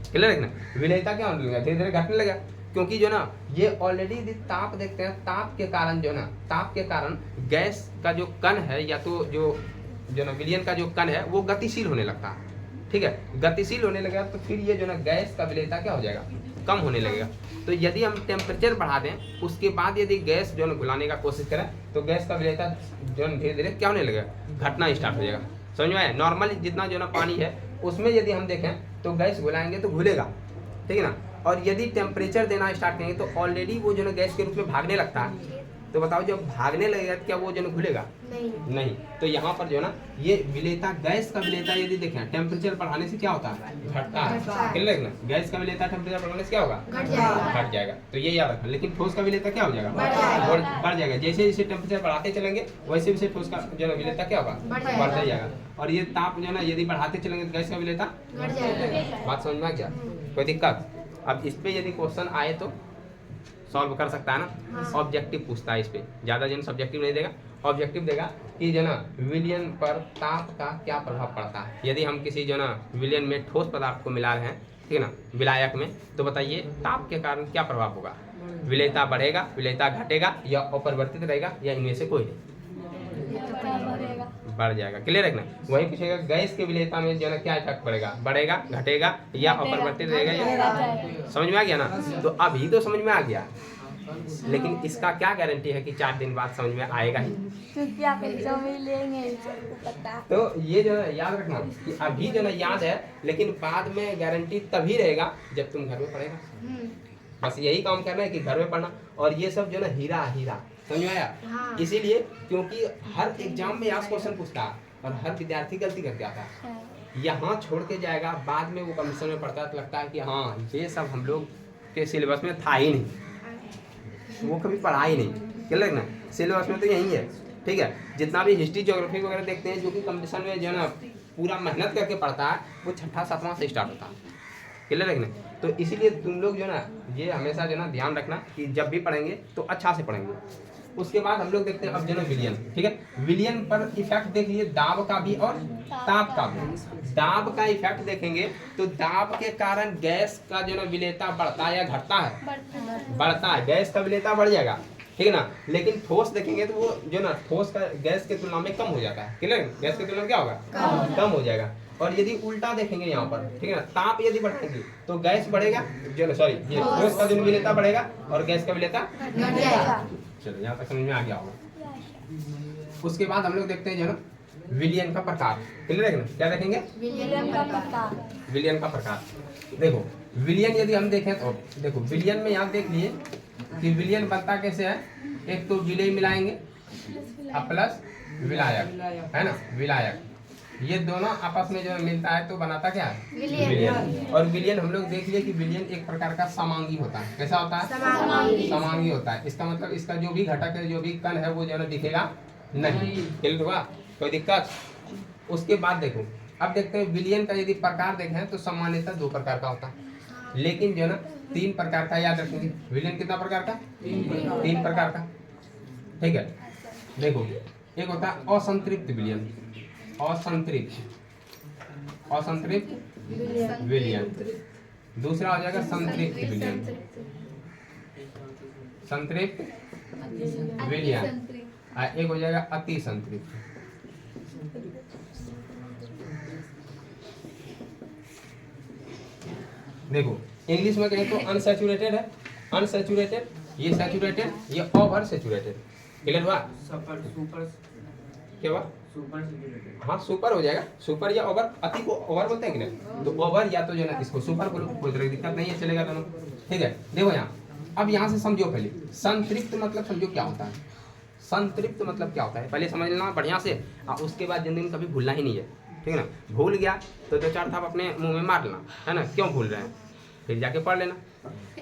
क्लियर है ना? विलेयता क्या होने लगेगा, धीरे धीरे घटने लगेगा, क्योंकि जो ना ये ऑलरेडी ताप देखते हैं, ताप के कारण जो ना ताप के कारण गैस का जो कण है या तो जो ना विलयन का जो कण है वो गतिशील होने लगता है। ठीक है, गतिशील होने लगेगा तो फिर ये जो ना गैस का विलेयता क्या हो जाएगा, कम होने लगेगा। तो यदि हम टेम्परेचर बढ़ा दें उसके बाद यदि गैस जो ना घुलाने का कोशिश करें तो गैस का विलेयता जो ना धीरे धीरे क्या होने लगेगा, घटना स्टार्ट हो जाएगा। समझ में आया? नॉर्मल जितना जो ना पानी है उसमें यदि हम देखें तो गैस घुलाएंगे तो घुलेगा, ठीक है ना। और यदि टेम्परेचर देना स्टार्ट करेंगे तो ऑलरेडी वो जो ना गैस के रूप में भागने लगता है। तो बताओ जब भागने लगेगा क्या वो जो ना घुलेगा? नहीं। तो यहाँ पर जो ना ये विलेयता, गैस का विलेयता यदि देखें टेम्परेचर बढ़ाने से क्या होता है, घटता है। क्लियर है ना? गैस का विलेयता टेम्परेचर बढ़ाने से क्या होगा, घट जाएगा। तो ये याद रखना। लेकिन ठोस का विलेयता क्या हो जाएगा, बढ़ जाएगा। जैसे जैसे टेम्परेचर बढ़ाते चलेंगे वैसे वैसे ठोस का जो ना विलेयता क्या होगा, बढ़ता जाएगा। और ये ताप जो ना यदि बढ़ाते चलेंगे तो गैस का विलेयता, बात समझ में आ गया? कोई दिक्कत? अब इस पे यदि क्वेश्चन आए तो सॉल्व कर सकता है ना। ऑब्जेक्टिव पूछता है इस पे, ज़्यादा जो सब्जेक्टिव नहीं देगा, ऑब्जेक्टिव देगा कि जो ना विलयन पर ताप का क्या प्रभाव पड़ता है। यदि हम किसी जो ना विलयन में ठोस पदार्थ को मिला रहे हैं, ठीक है ना, विलायक में, तो बताइए ताप के कारण क्या प्रभाव होगा। विलेयता बढ़ेगा, विलेयता घटेगा या अपरिवर्तित रहेगा या इनमें से कोई नहीं, बढ़ जाएगा। क्लियर है ना? वही पूछेगा गैस के विलेयता में जो ना क्या इफेक्ट पड़ेगा, बढ़ेगा, घटेगा या अपरिवर्तित रहेगा या, समझ में आ गया ना? तो अभी तो समझ में आ गया, लेकिन इसका क्या गारंटी है कि 4 दिन बाद समझ में आएगा ही? क्योंकि आप एग्जाम में लेंगे, सबको पता। तो ये जो है याद रखना कि अभी जो ना याद है, लेकिन बाद में गारंटी तभी रहेगा जब तुम घर में पढ़ेगा। बस यही काम करना है कि घर में पढ़ना। और ये सब जो ना हीरा समझ में आया? हाँ। इसीलिए क्योंकि हर एग्जाम में यहाँ क्वेश्चन पूछता है और हर विद्यार्थी गलती करके आता है, यहाँ छोड़ के जाएगा, बाद में वो कमीशन में पढ़ता है तो लगता है कि हाँ ये सब हम लोग के सिलेबस में था ही नहीं, वो कभी पढ़ा ही नहीं। क्लियर ना? सिलेबस में तो यही है। ठीक है, जितना भी हिस्ट्री ज्योग्राफी वगैरह देखते हैं जो कि कंपटीशन में जो है ना पूरा मेहनत करके पढ़ता है वो 6ठा 7वां से स्टार्ट होता है। क्लियर है ना? तो इसीलिए तुम लोग जो ना ये हमेशा जो ना ध्यान रखना कि जब भी पढ़ेंगे तो अच्छा से पढ़ेंगे। उसके बाद हम लोग देखते हैं अब जो ना विलयन। ठीक है, विलयन पर इफेक्ट देख लिए दाब का भी और ताप का भी। दाब का इफेक्ट देखेंगे तो दाब के कारण गैस का जो ना विलेयता बढ़ता है या घटता है, बढ़ता है। गैस का विलेयता बढ़ जाएगा, ठीक है ना। लेकिन ठोस देखेंगे तो वो जो ना ठोस का गैस के तुलना में कम हो जाता है। क्लियर? गैस के तुलना में क्या होगा, कम हो जाएगा। और यदि उल्टा देखेंगे यहाँ पर, ठीक है ना, ताप यदि बढ़ेगी तो गैस बढ़ेगा, जो ना सॉरी ये ठोस का जो विलेयता बढ़ेगा और गैस का विलेयता घट जाएगा। चलो यहाँ तक समझ में आ गया होगा। उसके बाद हम लोग देखते हैं जो ना विलयन का प्रकार। क्लियर है ना? क्या देखेंगे? विलयन का प्रकार। विलयन का प्रकार। देखो विलयन यदि हम देखें तो देखो विलयन में यहाँ देख लिए कि विलयन बनता कैसे है। एक तो विलय मिलाएंगे प्लस विलायक, है ना, विलायक, ये दोनों आपस में जो मिलता है तो बनाता क्या है, विलयन। और विलयन हम लोग देख लिए कि विलयन एक प्रकार का समांगी होता है। कैसा होता है? समांगी होता है। इसका मतलब इसका जो भी घटक है, जो भी कण है वो जो है दिखेगा नहीं। क्लियर हुआ? कोई दिक्कत? उसके बाद देखो अब देखते हैं विलयन का यदि प्रकार देखें तो सामान्यतः 2 प्रकार का होता है, लेकिन जो ना 3 प्रकार का याद रखेंगे। विलयन कितना प्रकार का? 3 प्रकार का। ठीक है, देखो एक होता है असंतृप्त विलयन, असंतृप्त विलयन। दूसरा हो जाएगा संतृप्त विलयन, संतृप्त विलयन। एक हो जाएगा अति संतृप्त। देखो इंग्लिश में कहें तो अनसैचुरेटेड है, अनसैचुरेटेड, ये सैचुरेटेड, ये ओवर सैचुरेटेड। क्लियर हुआ? क्या हुआ? हाँ सुपर हो जाएगा, सुपर या ओवर। अति को ओवर बोलते हैं कि नहीं, तो ओवर या तो जो है इसको सुपर बोलो, कोई तरह की दिक्कत नहीं है, चलेगा दोनों। ठीक है, देखो यहाँ अब यहाँ से समझो पहले संतृप्त मतलब समझो क्या होता है। संतृप्त मतलब क्या होता है पहले समझ लेना बढ़िया से, और उसके बाद जिंदगी में कभी भूलना ही नहीं है। ठीक है ना? भूल गया तो 2-4 थाप अपने मुंह में मार लेना, है ना, क्यों भूल रहे हैं, फिर जाके पढ़ लेना।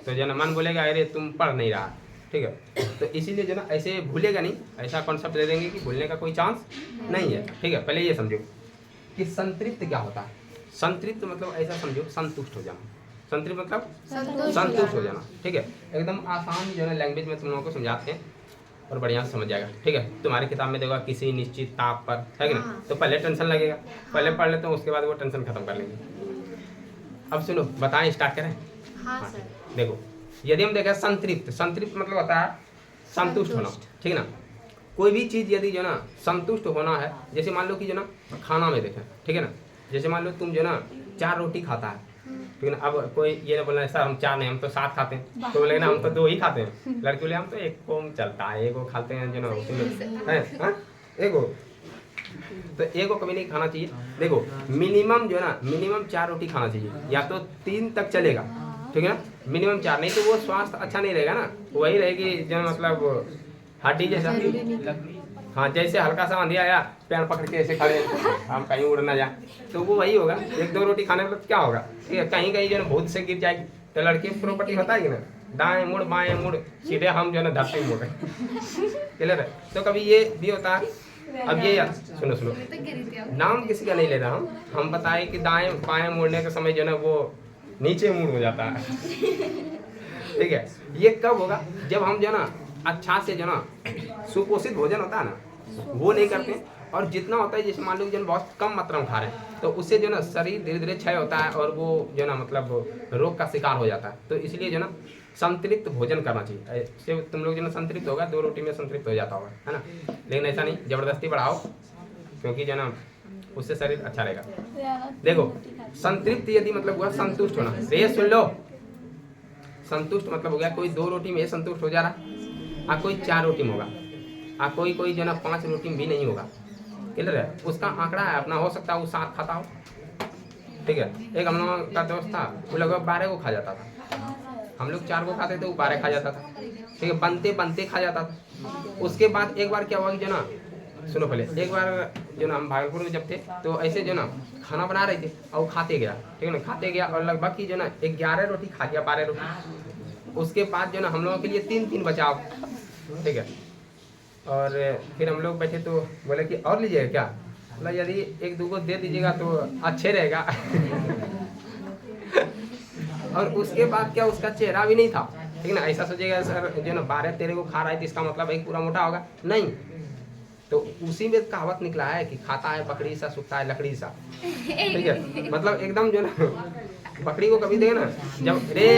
तो जो ना मन बोलेगा अरे तुम पढ़ नहीं रहा, ठीक है, तो इसीलिए जो ना ऐसे भूलेगा नहीं, ऐसा कॉन्सेप्ट दे देंगे कि भूलने का कोई चांस नहीं है। ठीक है, पहले ये समझो कि संतृप्त क्या होता है। संतृप्त मतलब ऐसा समझो संतुष्ट हो जाना, संतृप्त मतलब संतुष्ट संतुष्ट हो जाना। ठीक है, एकदम आसान जो है लैंग्वेज में तुम लोगों को समझाते हैं और बढ़िया से समझ जाएगा। ठीक है, तुम्हारी किताब में देखो किसी निश्चित ताप पर, है कि नहीं, तो पहले टेंशन लगेगा, पहले पढ़ लेते हैं, उसके बाद वो टेंशन खत्म कर लेंगे। अब सुनो, बताएं, स्टार्ट करें। हाँ सर। देखो, यदि हम देखें संतृप्त, संतृप्त मतलब होता है संतुष्ट होना। ठीक है ना, कोई भी चीज़ यदि जो ना संतुष्ट होना है, जैसे मान लो कि जो ना खाना में देखें, ठीक है ना, जैसे मान लो तुम जो ना 4 रोटी खाता है, ठीक है ना, अब कोई ये ना बोलना सर हम 4 नहीं, हम तो 7 खाते हैं, तो बोले ना हम तो 2 ही खाते हैं, लड़के बोले हम तो 1 को चलता है, 1 को खाते हैं जो ना उसमें है, हाँ 1 को, तो 1 को कभी नहीं खाना चाहिए। देखो मिनिमम जो है ना, मिनिमम 4 रोटी खाना चाहिए, या तो 3 तक चलेगा, ठीक है ना, मिनिमम 4, नहीं तो वो स्वास्थ्य अच्छा नहीं रहेगा ना, वही रहेगी जो मतलब हड्डी जैसा। हाँ, जैसे हल्का सा आंधी आया, पैर पकड़ के ऐसे खड़े हम कहीं उड़ ना जाए, तो वो वही होगा। 1-2 रोटी खाने में क्या होगा, ठीक है, कहीं कहीं जो है भूत से गिर जाएगी, तो लड़के की प्रॉपर्टी होता है कि ना, दाएं मुड़ बाएं मुड़, सीधे हम जो है ना धरती में मुड़ रहे, क्लियर है। तो कभी ये भी होता है। अब ये सुनो सुनो, नाम किसी का नहीं ले रहा हम बताएं कि दाएं बाएं मुड़ने के समय जो है ना वो नीचे मुड़ हो जाता है, ठीक है। ये कब होगा, जब हम जो है ना अच्छा से जो ना सुपोषित भोजन होता है ना वो नहीं करते, और जितना होता है जैसे मान लो जो बहुत कम मात्रा में खा रहे हैं, तो उससे जो ना शरीर धीरे धीरे क्षय होता है और वो जो ना मतलब रोग का शिकार हो जाता है। तो इसलिए जो ना संतृप्त भोजन करना चाहिए। ऐसे तुम लोग जो ना संतृप्त होगा, 2 रोटी में संतृप्त हो जाता होगा, है ना, लेकिन ऐसा नहीं जबरदस्ती बढ़ाओ, क्योंकि जो ना उससे शरीर अच्छा रहेगा। देखो संतृप्त यदि मतलब हुआ संतुष्ट होना, ये सुन लो, संतुष्ट मतलब हो गया कोई 2 रोटी में संतुष्ट हो जा रहा, कोई 4 रोटी में होगा, कोई कोई जो ना 5 रोटी में भी नहीं होगा, क्लियर है। उसका आंकड़ा है अपना, हो सकता है वो 7 खाता हो, ठीक है। एक हम लोग का दोस्त था, वो लगभग 12 को खा जाता था, हम लोग 4 को खाते थे, वो 12 खा जाता था, ठीक है, बनते बनते खा जाता था। उसके बाद एक बार क्या हुआ कि जो ना, सुनो पहले, एक बार जो ना हम भागलपुर में जब थे, तो ऐसे जो ना खाना बना रहे थे और वो खाते गया, ठीक है ना, खाते गया और लगभग की जो ना 11 रोटी खा गया, 12 रोटी। उसके बाद जो ना हम लोगों के लिए 3-3 बचाव, ठीक है। और फिर हम लोग बैठे तो बोले कि और लीजिएगा क्या, मतलब यदि 1-2 को दे दीजिएगा तो अच्छे रहेगा। और उसके बाद क्या, उसका चेहरा भी नहीं था, ठीक है ना, ऐसा सोचेगा सर जो ना 12-13 को खा रहा है तो इसका मतलब एक पूरा मोटा होगा, नहीं। तो उसी में कहावत निकला है कि खाता है बकरी सा, सूखता है लकड़ी सा, ठीक है, मतलब एकदम जो ना बकरी को कभी देगा ना, जब रे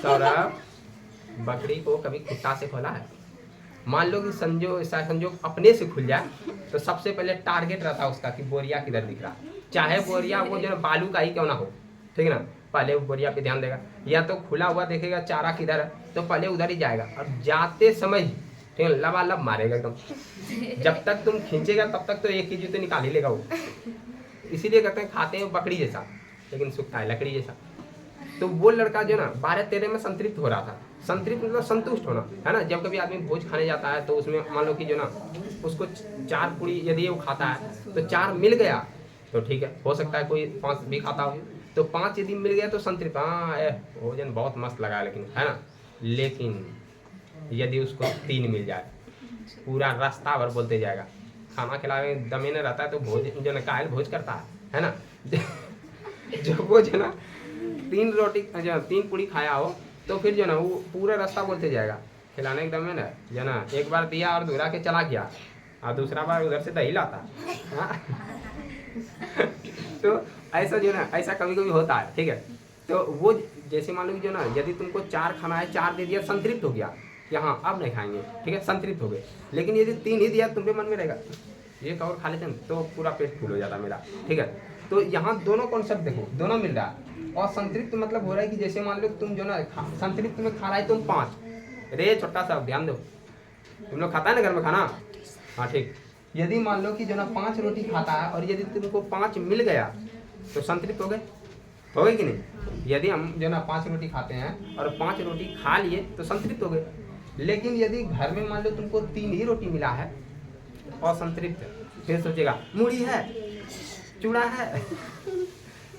सौरभ, बकरी को कभी खुट्टा से खोला है, मान लो कि संजोग अपने से खुल जाए, तो सबसे पहले टारगेट रहता है उसका कि बोरिया किधर दिख रहा, चाहे बोरिया वो जो बालू का ही क्यों ना हो, ठीक है ना, पहले वो बोरिया पे ध्यान देगा, या तो खुला हुआ देखेगा चारा किधर है तो पहले उधर ही जाएगा, और जाते समय ठीक है लबालब मारेगा एकदम, जब तक तुम खींचेगा तब तक तो एक ही जूते निकाल ही लेगा वो। इसीलिए कहते हैं खाते हैं बकरी जैसा लेकिन सूखता है लकड़ी जैसा। तो वो लड़का जो ना 12-13 में संतृप्त हो रहा था, संतृप्त मतलब संतुष्ट होना, है ना। जब कभी आदमी भोज खाने जाता है तो उसमें मान लो कि जो ना उसको 4 पूरी यदि वो खाता है तो 4 मिल गया तो ठीक है, हो सकता है कोई 5 भी खाता हो, तो 5 यदि मिल गया तो संतृप्त, हाँ भोजन बहुत मस्त लगा लेकिन, है ना। लेकिन यदि उसको 3 मिल जाए, पूरा रास्ता भर बोलते जाएगा, खाना खिलावे दमे न रहता है तो भोज जो ना कायल भोज करता है ना। जो वो जो ना 3 रोटी जो 3 पूरी खाया हो तो फिर जो ना वो पूरा रास्ता बोलते जाएगा खिलाने के दम में ना, जो ना एक बार दिया और दूसरा के चला गया और दूसरा बार उधर से दही लाता। तो ऐसा जो ना ऐसा कभी कभी होता है, ठीक है। तो वो जैसे मान लो कि जो ना यदि तुमको 4 खाना है, 4 दे दिया, संतृप्त हो गया कि हाँ अब नहीं खाएंगे, ठीक है, संतृप्त हो गए। लेकिन यदि 3 ही दिया तुम्हारे मन में रहेगा एक और खा लेते हैं तो पूरा पेट फुल हो जाता मेरा, ठीक है। तो यहाँ दोनों कॉन्सेप्ट देखो, दोनों मिल रहा है। और संतृप्त मतलब हो रहा है कि जैसे मान लो तुम जो ना संतृप्त में खा रहा है तुम 5, रे छोटा सा ध्यान दो, तुम लोग खाता है ना घर में खाना, हाँ ठीक। यदि मान लो कि जो ना 5 रोटी खाता है और यदि तुमको 5 मिल गया तो संतृप्त हो गए कि नहीं। यदि हम जो ना 5 रोटी खाते हैं और 5 रोटी खा लिए तो संतृप्त हो गए। लेकिन यदि घर में मान लो तुमको 3 ही रोटी मिला है और संतृप्त, फिर सोचेगा मूढ़ी है, चूड़ा है,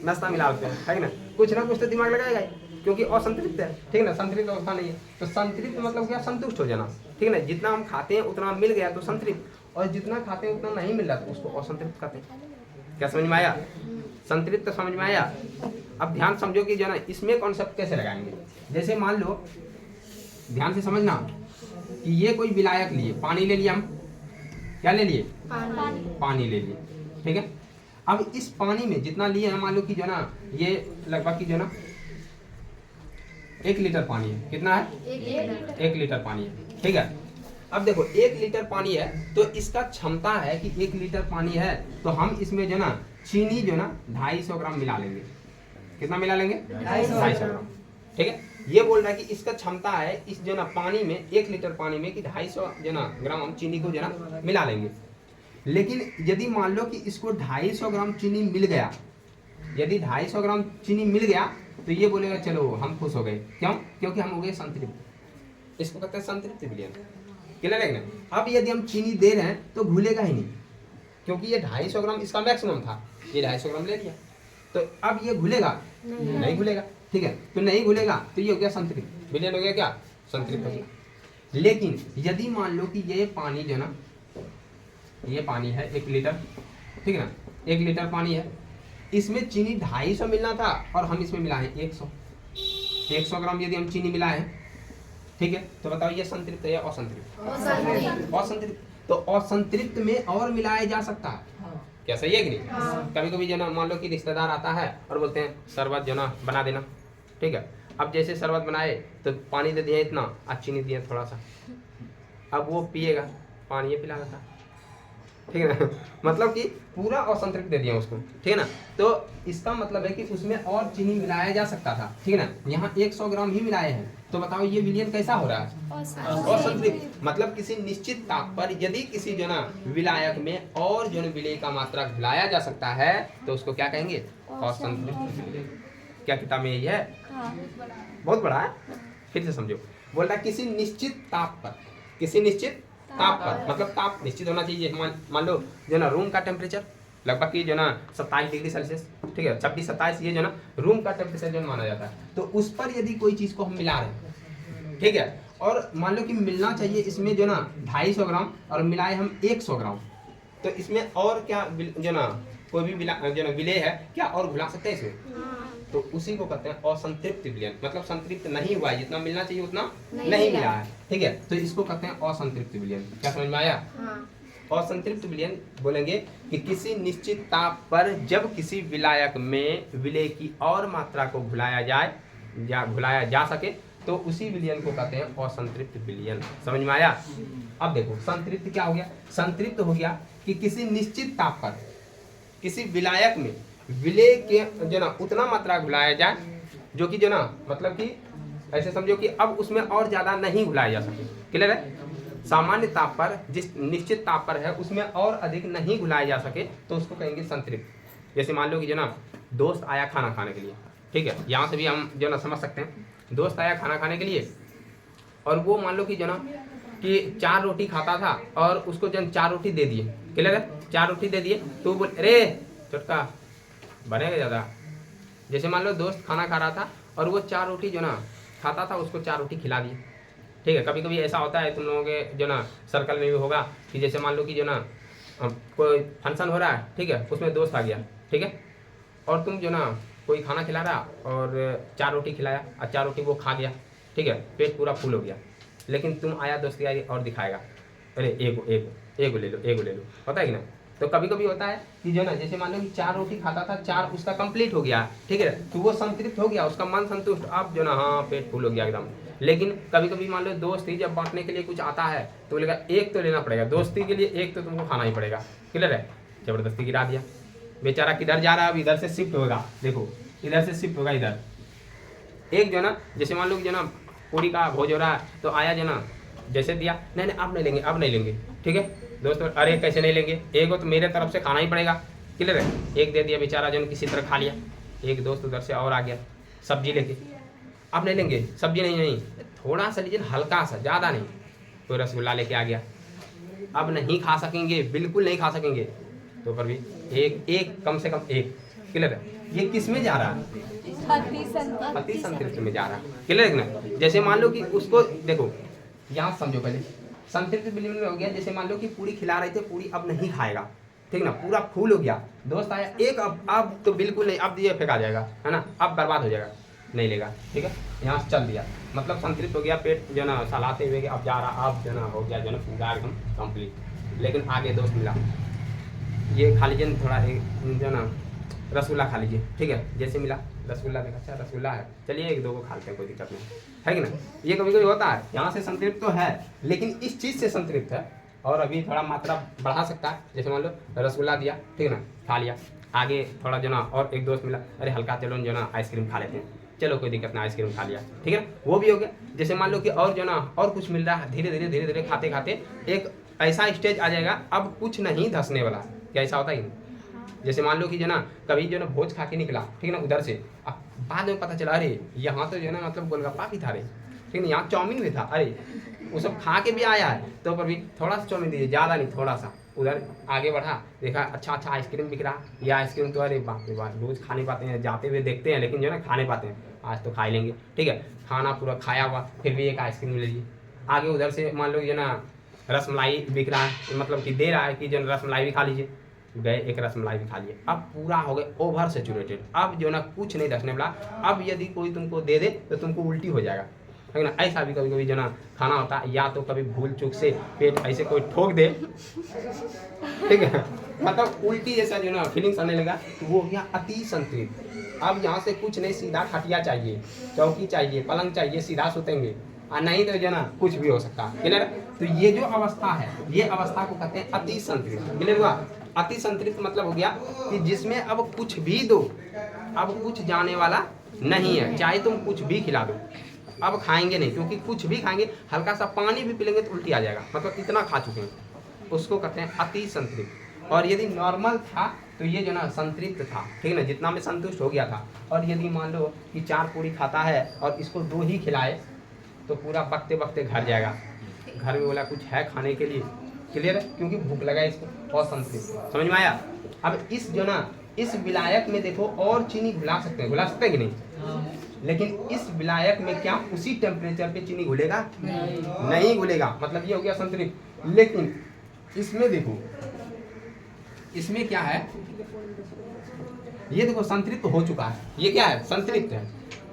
नाश्ता मिला होते हैं, है ना, कुछ ना कुछ तो दिमाग लगाएगा क्योंकि असंतृप्त है, ठीक है ना, संतृप्त अवस्था नहीं है। तो संतृप्त मतलब क्या, संतुष्ट हो जाना, ठीक है ना। जितना हम खाते हैं उतना मिल गया तो संतृप्त, और जितना खाते हैं उतना नहीं मिल रहा तो उसको असंतृप्त कहते हैं। क्या समझ में आया? संतृप्त समझ में आया? अब ध्यान समझो कि जो ना इसमें कॉन्सेप्ट कैसे लगाएंगे। जैसे मान लो, ध्यान से समझना कि ये कोई विलायक लिए, पानी ले लिया हम, क्या ले लिए, पानी ले लिए, ठीक है। अब इस पानी में जितना लिए हैं, मान लो कि जो ना ये लगभग की जो ना 1 लीटर पानी है, कितना है, 1 लीटर पानी है, ठीक है। अब देखो 1 लीटर पानी है तो इसका क्षमता है कि 1 लीटर पानी है तो हम इसमें जो ना चीनी जो ना 250 ग्राम मिला लेंगे। कितना मिला लेंगे, 250 ग्राम, ठीक है। ये बोल रहा है कि इसका क्षमता है इस जो ना पानी में, 1 लीटर पानी में कि 250 जो ना ग्राम हम चीनी को जो ना मिला लेंगे। लेकिन यदि मान लो कि इसको 250 ग्राम चीनी मिल गया, यदि 250 ग्राम चीनी मिल गया तो ये बोलेगा चलो हम खुश हो गए। क्यों? क्योंकि हम हो गए संतृप्त। इसको कहते हैं संतृप्त विलयन। क्लियर है ना। अब यदि हम चीनी दे रहे हैं तो घुलेगा ही नहीं, क्योंकि ये 250 ग्राम इसका मैक्सिमम था, ये 250 ग्राम ले लिया, तो अब ये घुलेगा नहीं घुलेगा, ठीक है। तो नहीं घुलेगा तो ये हो गया संतृप्त विलयन, हो गया क्या, संतृप्त हो गया। लेकिन यदि मान लो कि ये पानी जो ना, ये पानी है 1 लीटर, ठीक है ना, 1 लीटर पानी है, इसमें चीनी 250 मिलना था और हम इसमें मिलाए 100 ग्राम यदि हम चीनी मिलाए हैं, ठीक है। तो बताओ ये संतृप्त है या असंतृप्त? असंतृप्त। तो असंतृप्त में और मिलाया जा सकता है, क्या सही है कि नहीं? कभी कभी जो ना मान लो कि रिश्तेदार आता है और बोलते हैं शरबत जो ना बना देना, ठीक है। अब जैसे शरबत बनाए तो पानी दे दिया इतना और चीनी दिया थोड़ा सा, अब वो पिएगा, पानी ये पिला था, ठीक है ना। मतलब कि पूरा असंतृप्त दे दिया उसको, ठीक है ना। तो इसका मतलब है कि उसमें और चीनी मिलाया जा सकता था, ठीक है ना। यहाँ 100 ग्राम ही मिलाए हैं, तो बताओ ये विलयन कैसा हो रहा है, असंतृप्त। मतलब किसी निश्चित ताप पर यदि किसी जो ना विलायक में और जो विलय का मात्रा घुलाया जा सकता है तो उसको क्या कहेंगे, असंतृप्त विलय। क्या किताब में यही है? बहुत बड़ा है, फिर से समझो। बोल रहा है किसी निश्चित ताप पर, किसी निश्चित ताप पर, मतलब ताप निश्चित होना चाहिए। मान लो जो ना रूम का टेम्परेचर लगभग की जो ना 27 डिग्री सेल्सियस, ठीक है, 26-27 ये जो ना रूम का टेम्परेचर जो माना जाता है, तो उस पर यदि कोई चीज़ को हम मिला रहे हैं, ठीक है, और मान लो कि मिलना चाहिए इसमें जो ना 250 ग्राम और मिलाए हम 100 ग्राम, तो इसमें और क्या जो ना कोई भी जो ना विलय है क्या और घुला सकते हैं इसमें? तो उसी को कहते हैं असंतृप्त विलयन। मतलब संतृप्त नहीं हुआ है, जितना मिलना चाहिए उतना नहीं मिला है, ठीक है। तो इसको कहते हैं असंतृप्त विलयन। क्या समझ में आया? असंतृप्त विलयन बोलेंगे कि किसी निश्चित ताप पर जब किसी विलायक में विलय की और मात्रा को घुलाया जाए या घुलाया जा सके तो उसी विलयन को कहते हैं असंतृप्त विलयन। समझ में आया? अब देखो संतृप्त क्या हो गया, संतृप्त हो गया कि किसी निश्चित ताप पर किसी विलायक में विलय के जो ना उतना मात्रा घुलाया जाए जो कि जो ना मतलब कि ऐसे समझो कि अब उसमें और ज़्यादा नहीं घुलाया जा सके। क्लियर है? सामान्य ताप पर जिस निश्चित ताप पर है उसमें और अधिक नहीं घुलाया जा सके तो उसको कहेंगे संतृप्त। जैसे मान लो कि जो ना दोस्त आया खाना खाने के लिए, ठीक है, यहाँ से भी हम जो ना समझ सकते हैं, दोस्त आया खाना खाने के लिए और वो मान लो कि जो ना कि 4 रोटी खाता था और उसको जन 4 रोटी दे दिए। क्लियर है? 4 रोटी दे दिए तो वो बोल अरे चुटका बनेगा ज़्यादा। जैसे मान लो दोस्त खाना खा रहा था और वो 4 रोटी जो ना खाता था उसको 4 रोटी खिला दिए, ठीक है। कभी कभी ऐसा होता है तुम लोगों के जो ना सर्कल में भी होगा कि जैसे मान लो कि जो ना कोई फंक्शन हो रहा है, ठीक है, उसमें दोस्त आ गया, ठीक है, और तुम जो ना कोई खाना खिला रहा और 4 रोटी खिलाया और 4 रोटी वो खा गया, ठीक है, पेट पूरा फुल हो गया। लेकिन तुम आया दोस्त की और दिखाएगा अरे एगो ले लो, पता है कि ना। तो कभी कभी होता है कि जो ना जैसे मान लो कि 4 रोटी खाता था, 4 उसका कंप्लीट हो गया, ठीक है, तो वो संतृप्त हो गया, उसका मन संतुष्ट, अब जो ना हाँ पेट फुल हो गया एकदम। लेकिन कभी कभी मान लो दोस्ती जब बांटने के लिए कुछ आता है तो बोलेगा एक तो लेना पड़ेगा, दोस्ती के लिए एक तो तुमको खाना ही पड़ेगा। क्लियर है? जबरदस्ती गिरा दिया, बेचारा किधर जा रहा है, अब इधर से शिफ्ट होगा, देखो इधर से शिफ्ट होगा इधर। एक जो ना जैसे मान लो कि जो ना पूरी का भोज हो रहा है तो आया जो ना जैसे दिया, नहीं अब नहीं लेंगे, ठीक है, दोस्त अरे कैसे नहीं लेंगे, एक तो मेरे तरफ से खाना ही पड़ेगा। क्लियर है? एक दे दिया बेचारा जो किसी तरह खा लिया, एक दोस्त उधर से और आ गया सब्जी लेके, अब नहीं लेंगे सब्जी, नहीं थोड़ा सा लीजिए, हल्का सा, ज़्यादा नहीं, कोई रसगुल्ला लेके आ गया, अब नहीं खा सकेंगे, बिल्कुल नहीं खा सकेंगे, तो पर भी एक कम से कम एक। क्लियर है? ये किस में जा रहा है? अति संतृप्त में जा रहा है। क्लियर है ना? जैसे मान लो कि उसको देखो यहाँ समझो, पहले संतृप्त विलयन में हो गया, जैसे मान लो कि पूरी खिला रहे थे, पूरी अब नहीं खाएगा, ठीक ना, पूरा फूल हो गया, दोस्त आया एक, अब तो बिल्कुल नहीं, अब ये फेंका जाएगा, है ना, अब बर्बाद हो जाएगा, नहीं लेगा, ठीक है, यहाँ से चल दिया, मतलब संतृप्त हो गया, पेट जो ना सलाते हुए अब जा रहा, अब जो ना हो गया जो ना पूरा एकदम कंप्लीट। लेकिन आगे दोस्त मिला, ये खा लीजिए थोड़ा जो ना रसगुल्ला खा लीजिए, ठीक है, जैसे मिला रसगुल्ला देखा, अच्छा रसगुल्ला है, चलिए एक दो को खाते हैं, कोई दिक्कत नहीं है कि ना। ये कभी कभी होता है, यहाँ से संतृप्त तो है लेकिन इस चीज़ से संतृप्त है और अभी थोड़ा मात्रा बढ़ा सकता है, जैसे मान लो रसगुल्ला दिया, ठीक है ना, खा लिया, आगे थोड़ा जो ना और एक दोस्त मिला, अरे हल्का चलो जो ना आइसक्रीम खा लेते हैं, चलो कोई दिक्कत ना, आइसक्रीम खा लिया, ठीक है ना, वो भी हो गया। जैसे मान लो कि और जो ना और कुछ मिल रहा है, धीरे धीरे खाते खाते एक ऐसा स्टेज आ जाएगा, अब कुछ नहीं धंसने वाला, क्या ऐसा होता है कि नहीं? जैसे मान लो कि जो ना कभी जो ना भोज खा के निकला, ठीक है ना, उधर से अब बाद में पता चला अरे यहाँ तो जो ना मतलब गोलगप्पा भी था रे, ठीक है, यहाँ चाउमीन भी था, अरे वो सब खा के भी आया है तो पर भी थोड़ा सा चाउमीन दीजिए, ज़्यादा नहीं थोड़ा सा। उधर आगे बढ़ा, देखा अच्छा आइसक्रीम बिक रहा, या आइसक्रीम तो अरे बाप रे बाप, रोज़ खा नहीं पाते हैं, जाते हुए देखते हैं लेकिन जो ना खा नहीं पाते हैं, आज तो खा ही लेंगे, ठीक है, खाना पूरा खाया हुआ, फिर भी एक आइसक्रीम ले लीजिए। आगे उधर से मान लो जो ना रसमलाई बिक रहा है, मतलब कि दे रहा है कि जो रसमलाई भी खा लीजिए, गए एक रसमलाई भी खा लिए, अब पूरा हो गए ओवर सेचुरेटेड, अब जो ना कुछ नहीं धसने वाला। अब यदि कोई तुमको दे दे तो तुमको उल्टी हो जाएगा, है ना, ऐसा भी कभी कभी जो ना खाना होता है, या तो कभी भूल चूक से पेट ऐसे कोई ठोक दे, ठीक है, मतलब उल्टी जैसा जो ना फीलिंग्स आने लगा, तो वो हो गया अति संतृप्त। अब यहाँ से कुछ नहीं, सीधा खटिया चाहिए, चौकी चाहिए, पलंग चाहिए, सीधा सुतेंगे, और नहीं तो जो ना कुछ भी हो सकता है, क्लियर। तो ये जो अवस्था है, ये अवस्था को कहते हैं अति संतृप्त, क्लियर हुआ। अति संतृप्त मतलब हो गया कि जिसमें अब कुछ भी दो, अब कुछ जाने वाला नहीं है, चाहे तुम कुछ भी खिला दो, अब खाएंगे नहीं, क्योंकि कुछ भी खाएंगे, हल्का सा पानी भी पी लेंगे तो उल्टी आ जाएगा, मतलब इतना खा चुके हैं, उसको कहते हैं अति संतृप्त। और यदि नॉर्मल था तो ये जो ना संतृप्त था, ठीक है ना, जितना में संतुष्ट हो गया था। और यदि मान लो कि 4 पूरी खाता है और इसको 2 ही खिलाए तो पूरा बकते बकते घर जाएगा, घर में बोला कुछ है खाने के लिए, क्लियर है, क्योंकि भूख लगा इसको, और संतृप्त, समझ में आया। अब इस जो ना इस विलायक में देखो और चीनी घुला सकते हैं कि नहीं, लेकिन इस विलायक में क्या उसी टेम्परेचर पे चीनी घुलेगा? नहीं घुलेगा, मतलब ये हो गया संतृप्त। लेकिन इसमें देखो, इसमें क्या है, ये देखो संतृप्त हो चुका है, ये क्या है, संतृप्त है,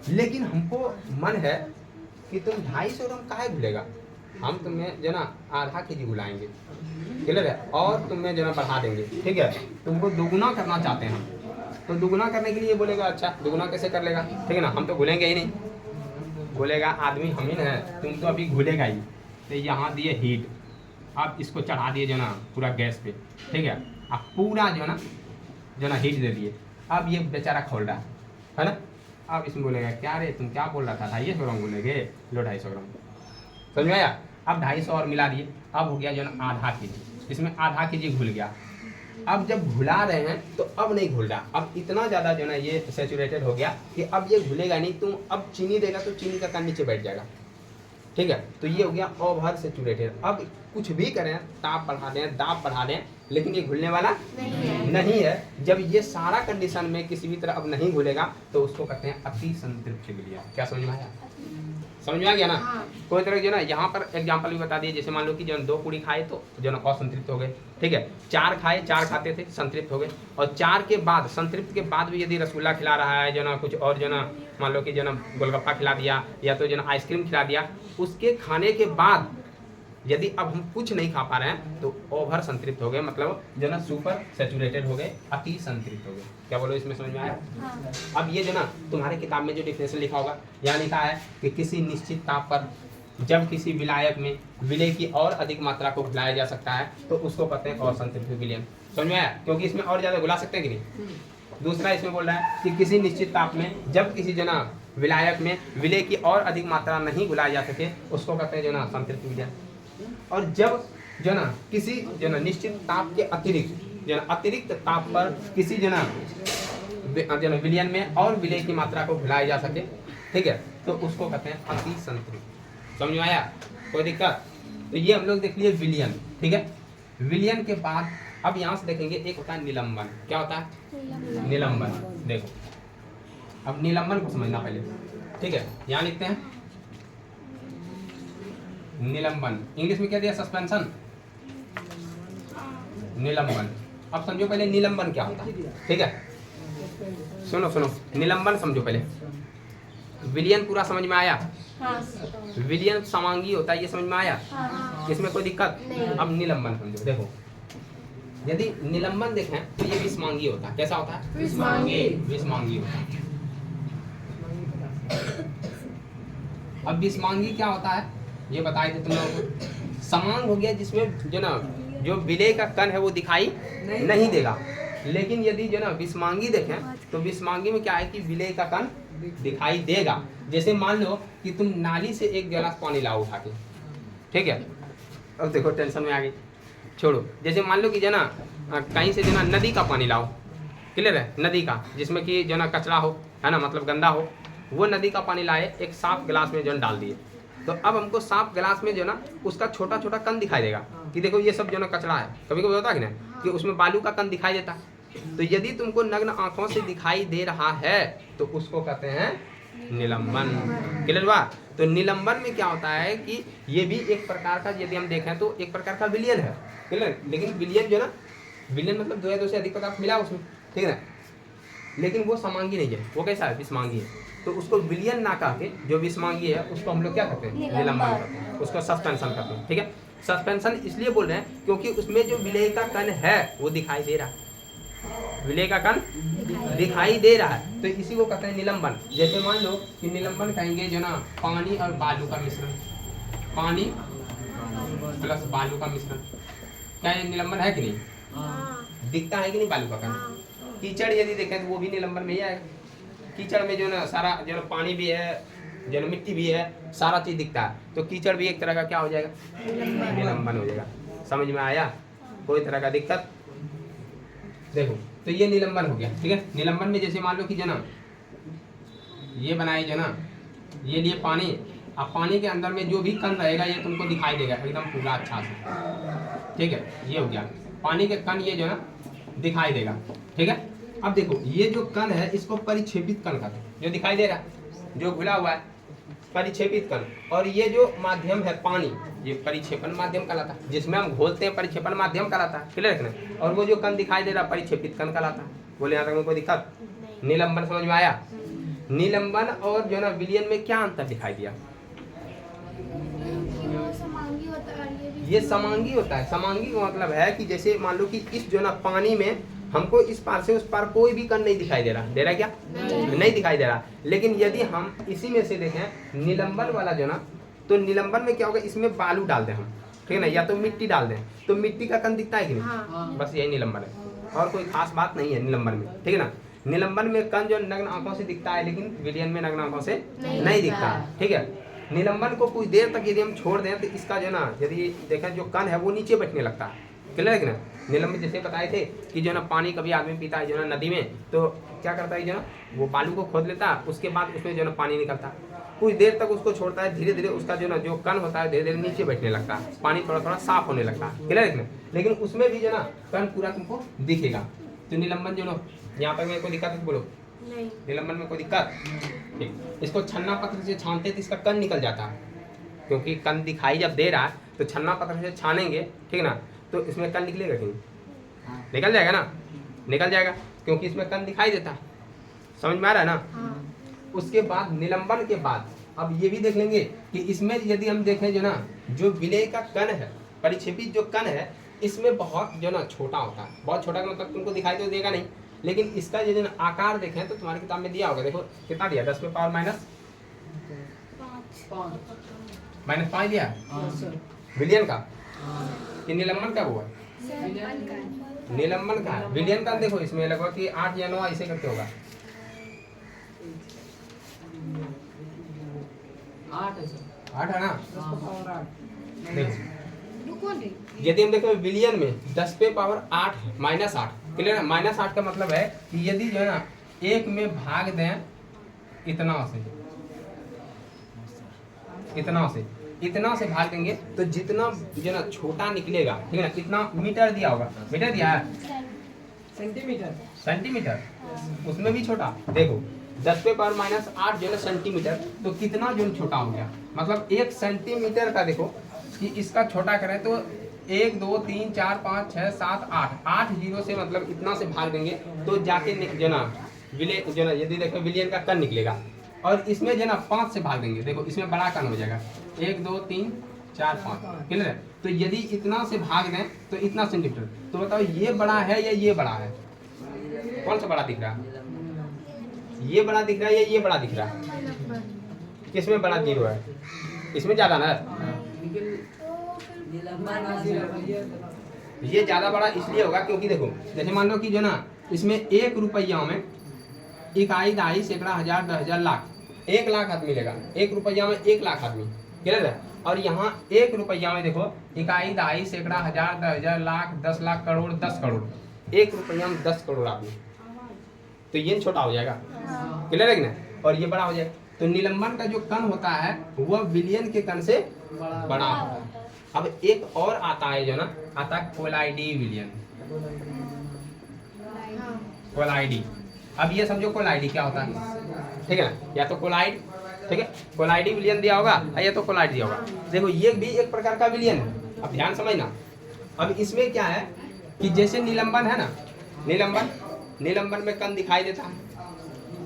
लेकिन हमको मन है कि तुम 250 ग्राम काहे घुलेगा, हम तुम्हें जो ना आधा केजी घुलाएंगे, क्लियर है, और तुम्हें जो ना बढ़ा देंगे, ठीक है, तुमको दोगुना करना चाहते हैं हम, तो दुगुना करने के लिए बोलेगा, अच्छा दुगुना कैसे कर लेगा, ठीक है ना, हम तो घुलेंगे ही नहीं, बोलेगा आदमी हम ही ना, तुम तो अभी घुलेगा ही। तो यहाँ दिए हीट, अब इसको चढ़ा दिए जो ना पूरा गैस पे, ठीक है, अब पूरा जो ना हीट दे दिए, अब ये बेचारा खोल रहा है ना, अब इसमें बोलेगा क्या रे तुम क्या बोल रहा था, 250 ग्राम बोलेगे, लो 250 ग्राम, समझ में आया। अब 250 और मिला दिए, अब हो गया जो ना आधा केजी, इसमें आधा केजी घुल गया। अब जब घुला रहे हैं तो अब नहीं घुल रहा, अब इतना ज़्यादा जो ना ये सैचुरेटेड हो गया कि अब ये घुलेगा नहीं, तुम अब चीनी देगा तो चीनी का कण नीचे बैठ जाएगा, ठीक है, तो ये हो गया ओवर सैचुरेटेड। अब कुछ भी करें, ताप बढ़ा दें, दाब बढ़ा दें, लेकिन ये घुलने वाला नहीं है। जब ये सारा कंडीशन में किसी भी तरह अब नहीं घुलेगा तो उसको कहते हैं अति संतृप्त विलयन। क्या समझ में आया? समझ में आ गया ना? हाँ। कोई तरह जो ना यहाँ पर एग्जांपल भी बता दिए, जैसे मान लो कि जो 2 पूरी खाए तो जो ना असंतृप्त हो गए, ठीक है, 4 खाए, 4 खाते थे संतृप्त हो गए, और 4 के बाद संतृप्त के बाद भी यदि रसगुल्ला खिला रहा है जो ना कुछ और जो ना मान लो कि जो ना गोलगप्पा खिला दिया या तो जो ना आइसक्रीम खिला दिया, उसके खाने के बाद यदि अब हम कुछ नहीं खा पा रहे हैं तो ओवर संतृप्त हो गए, मतलब जो ना सुपर सैचुरेटेड हो गए, अति संतृप्त हो गए। क्या बोलो, इसमें समझ में आया? हाँ। अब ये जो ना तुम्हारे किताब में जो डिफिनेशन लिखा होगा, यहाँ लिखा है कि किसी निश्चित ताप पर जब किसी विलायक में विलय की और अधिक मात्रा को घुलाया जा सकता है तो उसको कहते हैं असंतृप्त विलयन। समझ में आया? क्योंकि इसमें और ज़्यादा घुला सकते हैं कि नहीं। दूसरा इसमें बोल रहा है कि किसी निश्चित ताप में जब किसी जो ना विलायक में विलय की और अधिक मात्रा नहीं घुलाया जा सके उसको कहते हैं जो ना संतृप्त विलयन। और जब जो ना किसी जो ना निश्चित ताप के अतिरिक्त जो ना अतिरिक्त ताप पर किसी जो ना विलयन में और विलय की मात्रा को घुलाया जा सके, ठीक है, तो उसको कहते हैं अति संतृप्त। समझ में आया? कोई दिक्कत? तो ये हम लोग देख लिए विलयन, ठीक है। विलयन के बाद अब यहाँ से देखेंगे एक होता है निलंबन। क्या होता है? निलंबन। देखो अब निलंबन को समझना पहले, ठीक है। यहाँ लिखते हैं निलंबन, इंग्लिश में क्या दिया? सस्पेंशन। निलंबन अब समझो पहले निलंबन क्या होता है, ठीक है। सुनो सुनो, निलंबन समझो पहले। विलयन पूरा समझ में आया? हाँ विलयन समांगी होता है, ये समझ में आया? हाँ इसमें कोई दिक्कत? अब निलंबन समझो। देखो यदि निलंबन देखें तो ये विषमांगी होता है। कैसा होता है? विषमांगी। विषमांगी होता है। अब विषमांगी क्या होता है ये बताए थे तुम लोगों को। समांग हो गया जिसमें जो ना जो विलय का कण है वो दिखाई नहीं देगा। लेकिन यदि जो ना विषमांगी देखें तो विषमांगी में क्या है कि विलय का कण दिखाई देगा। जैसे मान लो कि तुम नाली से एक गिलास पानी लाओ उठा के, ठीक है। अब देखो टेंशन में आ गई, छोड़ो। जैसे मान लो कि जो ना कहीं से जो ना नदी का पानी लाओ, क्लियर है, नदी का, जिसमें कि जो ना कचरा हो, है ना, मतलब गंदा हो, वो नदी का पानी लाए एक साफ गिलास में जो डाल दिए। तो अब हमको साफ गिलास में जो ना उसका छोटा छोटा कण दिखाई देगा कि देखो ये सब जो ना कचरा है। कभी कभी होता है कि नहीं कि उसमें बालू का कण दिखाई देता है। तो यदि तुमको नग्न आंखों से दिखाई दे रहा है तो उसको कहते हैं निलंबन। क्लियर बा? तो निलंबन में क्या होता है कि ये भी एक प्रकार का, यदि हम देखें तो एक प्रकार का विलयन है, क्लियर। लेकिन विलयन जो ना, विलयन मतलब 2 या 2 से अधिक पदार्थ मिला उसमें, ठीक है। लेकिन वो समांगी नहीं है, वो कैसा है? विषमांगी है। तो उसको विलयन ना कह के जो विषमांगी है उसको हम लोग क्या करते हैं? निलंबन करते हैं, उसको सस्पेंशन करते हैं, ठीक है। सस्पेंशन इसलिए बोल रहे हैं क्योंकि उसमें जो विलय का कण है वो दिखाई दे रहा है, विलय का कण दिखाई दे रहा है, तो इसी को कहते हैं निलंबन। जैसे मान लो कि निलंबन कहेंगे जो ना पानी और बालू का मिश्रण, पानी प्लस बालू का मिश्रण, क्या ये निलंबन है कि नहीं? दिखता है कि नहीं बालू का कण? कीचड़ यदि देखें तो वो भी निलंबन में ही आएगा। कीचड़ में जो ना सारा जो ना पानी भी है, जो ना मिट्टी भी है, सारा चीज दिखता है, तो कीचड़ भी एक तरह का क्या हो जाएगा? निलंबन हो जाएगा। समझ में आया? कोई तरह का दिक्कत? देखो तो ये निलंबन हो गया, ठीक है। निलंबन में जैसे मान लो कि जो ना ये बनाए जो ना ये लिए पानी, अब पानी के अंदर में जो भी कण रहेगा ये तुमको दिखाई देगा एकदम पूरा अच्छा से, ठीक है। ये हो गया पानी के कण, ये जो ना दिखाई देगा, ठीक है। अब देखो ये जो कण है इसको परिक्षेपित कण कहते हैं, जो दिखाई दे रहा है, जो घुला हुआ है, परिक्षेपित कण। और ये जो माध्यम है पानी, ये परिक्षेपण माध्यम कहलाता है, जिसमें हम घोलते हैं परिक्षेपण माध्यम कहलाता है, क्लियर है ना। और वो जो कण दिखाई दे रहा है परिक्षेपित कण कहलाता है। बोले यहाँ तक में कोई दिक्कत? निलंबन समझ में आया? निलंबन और जो ना विलयन में क्या अंतर दिखाई दिया? ये समांगी होता है। समांगी का मतलब है कि जैसे मान लो कि इस जो ना पानी में हमको इस पार से उस पार कोई भी कण नहीं दिखाई दे रहा, दे रहा क्या? नहीं दिखाई दे रहा। लेकिन यदि हम इसी में से देखें निलंबन वाला जो ना, तो निलंबन में क्या होगा, इसमें बालू डाल दें हम, ठीक है ना, या तो मिट्टी डाल दें, तो मिट्टी का कण दिखता है कि नहीं? बस यही निलंबन है, और कोई खास बात नहीं है निलंबन में, ठीक है ना। निलंबन में कण जो नग्न आंखों से दिखता है, लेकिन विलयन में नग्न आंखों से नहीं दिखता, ठीक है। निलंबन को कुछ देर तक यदि हम छोड़ दें तो इसका जो ना, यदि देखें जो कण है वो नीचे बैठने लगता है, क्लियर है कि ना। निलंबन जैसे बताए थे कि जो ना पानी कभी आदमी पीता है जो ना नदी में, तो क्या करता है जो ना वो बालू को खोद लेता है, उसके बाद उसमें जो ना पानी निकलता है, कुछ देर तक उसको छोड़ता है, धीरे धीरे उसका जो ना जो कण होता है धीरे धीरे नीचे बैठने लगता है, पानी थोड़ा थोड़ा साफ होने लगता है, क्लियर है कि ना। लेकिन उसमें भी जो ना कण पूरा तुमको दिखेगा। तो निलंबन जो ना, यहाँ पर मेरे को दिक्कत है बोलो? नहीं। निलंबन में कोई दिक्कत? ठीक। इसको छन्ना पत्र से छानते तो इसका कण निकल जाता है, क्योंकि कण दिखाई जब दे रहा है तो छन्ना पत्र से छानेंगे, ठीक ना, तो इसमें कण निकलेगा कि नहीं? निकल जाएगा ना, निकल जाएगा, क्योंकि इसमें कण दिखाई देता है। समझ में आ रहा है ना? उसके बाद निलंबन के बाद अब ये भी देख लेंगे कि इसमें यदि हम देखें जो ना जो विलय का कण है, परिक्षेपित जो कण है, इसमें बहुत जो ना छोटा होता है, बहुत छोटा मतलब तुमको दिखाई तो देगा नहीं, लेकिन इसका यदि आकार देखें तो तुम्हारी किताब में दिया होगा, देखो कितना दिया, 10 में पावर -5 दिया विलयन का, कि निलंबन का हुआ? निलंबन का है। विलयन का देखो इसमें लगभग कि 8 या 9 ऐसे करके होगा, 8 है ना। देखो यदि हम देखें विलयन में 10 पे पावर 8 है, -8, क्लियर है। -8 का मतलब है कि यदि जो है ना 1 में भाग दें इतना से भाग देंगे तो जितना जो ना छोटा निकलेगा, ठीक है ना, कितना मीटर दिया होगा, मीटर दिया है, सेंटीमीटर, उसमें भी छोटा। देखो 10 पे पावर -8 जो है सेंटीमीटर, तो कितना जो छोटा हो गया, मतलब 1 सेंटीमीटर का देखो कि इसका छोटा करें तो 1 2 3 4 5 6 7 8 8 जीरो से मतलब इतना से भाग देंगे तो जाके जो ना विले जो ना यदि देखो विलियन का कण निकलेगा। और इसमें जो ना 5 से भाग देंगे, देखो इसमें बड़ा कण हो जाएगा 1 2 3 4 5, क्लियर है। तो यदि इतना से भाग दें तो इतना सेंटीमीटर, तो बताओ ये बड़ा है या ये बड़ा है? कौन सा बड़ा दिख रहा है? ये बड़ा दिख रहा है या ये बड़ा दिख रहा है? किसमें बड़ा जीरो है? इसमें ज्यादा ना, ये ज्यादा बड़ा इसलिए होगा क्योंकि देखो जैसे मान लो कि जो ना इसमें 1 रुपया में इकाई दहाई सैकड़ा हजार 10,000 लाख 1 लाख आदमी लेगा, 1 रुपया में 1 लाख आदमी, क्लियर है। और यहाँ 1 रुपया में देखो इकाई दहाई सैकड़ा हजार 10,000 लाख 10 लाख करोड़ 10 करोड़, 1 रुपया में 10 करोड़ आदमी, तो ये छोटा हो जाएगा, क्लियर है कि ना, और ये बड़ा हो जाएगा। तो निलंबन का जो कण होता है वह विलियन के कण से बड़ा होता है। अब एक और आता है जो ना, आता है कोलाइडी विलियन, कोलाइडी। अब ये समझो कोलाइडी क्या होता है, ठीक है ना, या तो कोलाइड, ठीक है, कोलाइडी विलियन दिया होगा या तो कोलाइड दिया होगा। देखो ये भी एक प्रकार का विलियन है, अब ध्यान समझना। अब इसमें क्या है कि जैसे निलंबन है ना, निलंबन में कण दिखाई देता है,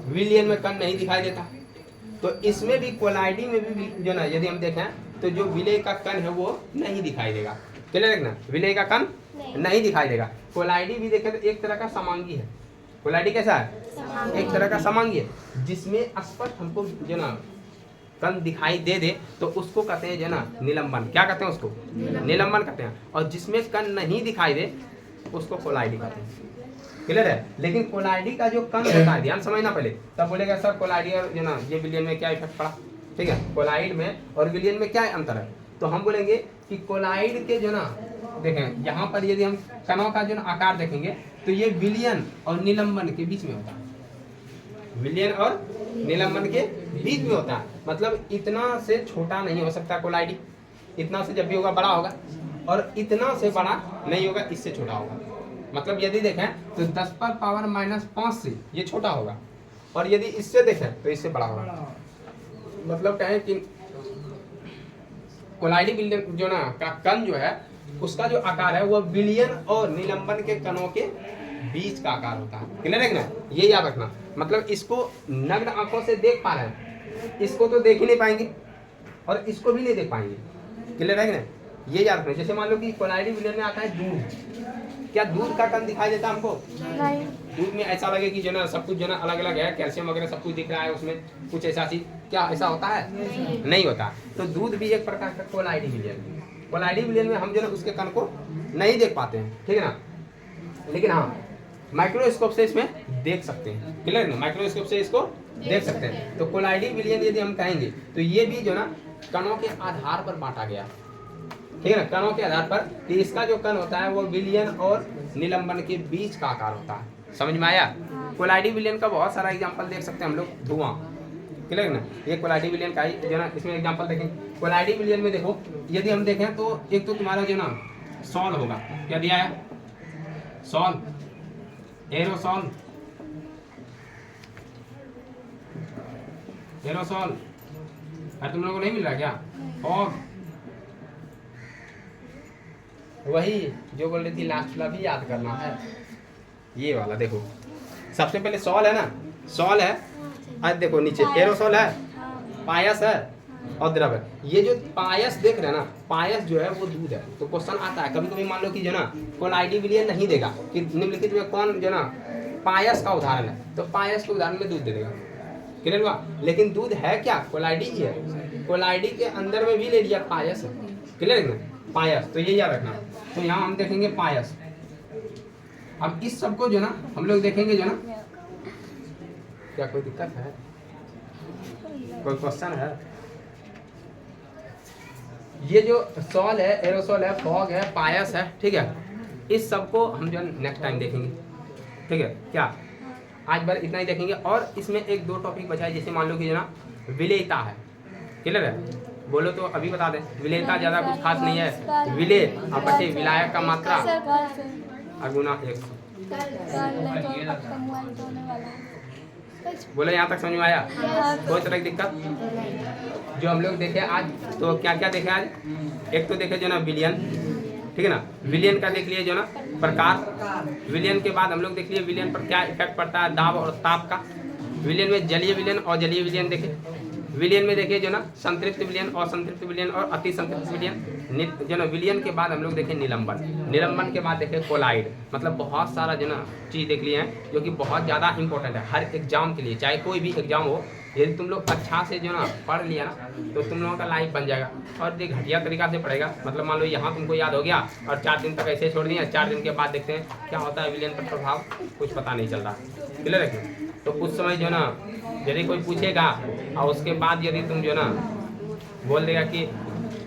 विलियन में कण नहीं दिखाई देता। तो इसमें भी कोलाइडी में भी जो ना यदि हम देखें तो जो विलय का कण है वो नहीं दिखाई देगा, क्लियर है ना, विलय का कण नहीं दिखाई देगा। कोलाइडी भी देखें तो एक तरह का समांगी है। कोलाइडी कैसा है? एक तरह का समांगी है जिसमें स्पष्ट हमको जो ना कण दिखाई दे दे तो उसको कहते हैं जो ना निलंबन। क्या कहते हैं उसको? निलंबन कहते हैं। और जिसमें कण नहीं दिखाई दे उसको कोलाइडी कहते हैं, क्लियर है। लेकिन कोलाइडी का जो कण होता है, ध्यान समझना पहले, तब बोलेगा सर कोलाइडी और जो ना ये विलियन में क्या इफेक्ट पड़ा, ठीक है, कोलाइड में और विलियन में क्या अंतर है। तो हम बोलेंगे कि कोलाइड के जो ना देखें यहाँ पर यदि हम कणों का जो ना आकार देखेंगे तो ये विलियन और निलंबन के बीच में होता है, विलियन और निलंबन के बीच में होता है। मतलब इतना से छोटा नहीं हो सकता कोलाइडी, इतना से जब भी होगा बड़ा होगा, और इतना से बड़ा नहीं होगा, इससे छोटा होगा। मतलब यदि देखें तो 10 पर पावर -5 से ये छोटा होगा, और यदि इससे देखें तो इससे बड़ा होगा। मतलब कहें कि कोलाइडी विलियन जो ना का कण जो है उसका जो आकार है वह विलियन और निलंबन के कणों के बीच का आकार होता है, क्लियर है ना, ये याद रखना। मतलब इसको नग्न आंखों से देख पा रहे हैं, इसको तो देख ही नहीं पाएंगे और इसको भी नहीं देख पाएंगे, क्लियर है ना, ये याद रखना। जैसे मान लो कि कोलाइडी विलियन में आता है दूध, क्या दूध का कण दिखाई देता हमको? नहीं। दूध में ऐसा लगे कि जो ना सब कुछ जो ना अलग अलग है, कैल्शियम वगैरह सब कुछ दिख रहा है उसमें, कुछ ऐसा चीज क्या ऐसा होता है? नहीं होता। तो दूध भी एक प्रकार का कोलाइडी विलियन, कोलाइडी विलियन में हम जो ना उसके कण को नहीं देख पाते हैं, ठीक है ना, लेकिन हाँ माइक्रोस्कोप से इसमें देख सकते हैं, क्लियर ना, माइक्रोस्कोप से इसको देख सकते हैं। तो कोलाइडी विलियन यदि हम कहेंगे तो ये भी जो ना कणों के आधार पर बांटा गया, ठीक है ना, कणों के आधार पर कि इसका जो कण होता है वो विलियन और निलंबन के बीच का आकार होता है। समझ में आया? कोलाइडी विलियन का बहुत सारा एग्जांपल देख सकते हैं हम लोग, धुआं, क्लियर ना, ये कोलाइडी विलियन का ही जो ना इसमें एग्जांपल देखें। कोलाइडी विलियन में देखो यदि हम देखें तो एक तो तुम्हारा जो ना सॉल होगा, क्या दिया है? सॉल, एरोसॉल, एरोसॉल, अरे तुम लोगों को नहीं मिल रहा क्या? फॉग, वही जो बोल रही थी लास्ट वाला भी याद करना है, ये वाला देखो। सबसे पहले सॉल है ना, सॉल है, आज देखो नीचे एरोसॉल है, पायस है और द्रव है। ये जो पायस देख रहे हैं ना, पायस जो है वो दूध है। तो क्वेश्चन आता है कभी कभी, मान लो कि जो ना कोलाइडी विलियन नहीं देगा कि निम्नलिखित में कौन जो ना पायस का उदाहरण है, तो पायस के उदाहरण में दूध दे देगा, क्लियर हुआ। लेकिन दूध है क्या? कोलाइडी ही है, कोलाइडी के अंदर में भी ले लिया पायस है, क्लियर है ना, पायस। तो ये याद रखना। तो यहाँ हम देखेंगे पायस। अब इस सबको जो ना हम लोग देखेंगे जो ना, क्या कोई दिक्कत है? कोई क्वेश्चन है? ये जो सॉल है, एरोसॉल है, फॉग है, पायस है, ठीक है, इस सबको हम जो नेक्स्ट टाइम देखेंगे, ठीक है। क्या आज बार इतना ही देखेंगे। और इसमें एक दो टॉपिक बचा है, जैसे मान लो कि जो ना विलेयता है, क्लियर है, बोलो तो अभी बता दें। विलेयता ज्यादा कुछ खास नहीं है, विलेय अब बच्चे विलायक का मात्रा अगुना 100। बोलो यहाँ तक समझ में आया? कोई तरह की दिक्कत? जो हम लोग देखे आज, तो क्या क्या देखे आज? एक तो देखे जो ना विलियन, ठीक है ना। विलियन का देख लिए जो ना प्रकार। विलियन के बाद हम लोग देख लिए विलियन पर क्या इफेक्ट पड़ता है, दाब और ताप का। विलियन में जलीय विलियन और जलीय विलियन देखे। विलियन में देखिए जो ना संतृप्त विलियन और संतृप्त विलियन और अति संतृप्त विलियन जो ना। विलियन के बाद हम लोग देखें निलंबन। निलंबन के बाद देखें कोलाइड। मतलब बहुत सारा जो ना चीज़ देख लिए हैं जो कि बहुत ज़्यादा इंपॉर्टेंट है हर एग्जाम के लिए, चाहे कोई भी एग्जाम हो। यदि तुम लोग अच्छा से जो ना पढ़ लिया ना तो तुम लोगों का लाइफ बन जाएगा। और एक घटिया तरीका से पढ़ेगा, मतलब मान लो यहाँ तुमको याद हो गया और 4 दिन तक ऐसे छोड़ दिया, 4 दिन के बाद देखते हैं क्या होता है विलियन पर प्रभाव, कुछ पता नहीं चल रहा। क्लियर है? तो उस समय जो ना यदि कोई पूछेगा और उसके बाद यदि तुम जो ना बोल देगा कि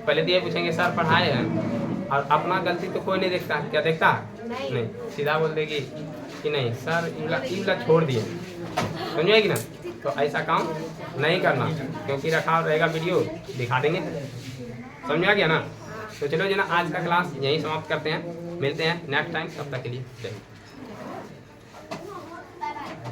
पहले तो ये पूछेंगे सर पढ़ाए हैं, और अपना गलती तो कोई नहीं देखता, क्या देखता है? नहीं, सीधा बोल देगी कि नहीं सर इवला छोड़ दिए, समझेगी ना। तो ऐसा काम नहीं करना, क्योंकि रखा रहेगा वीडियो दिखा देंगे, समझा गया ना। तो चलो जो ना आज का क्लास यहीं समाप्त करते हैं, मिलते हैं नेक्स्ट टाइम, तब तक के लिए जय हिंद।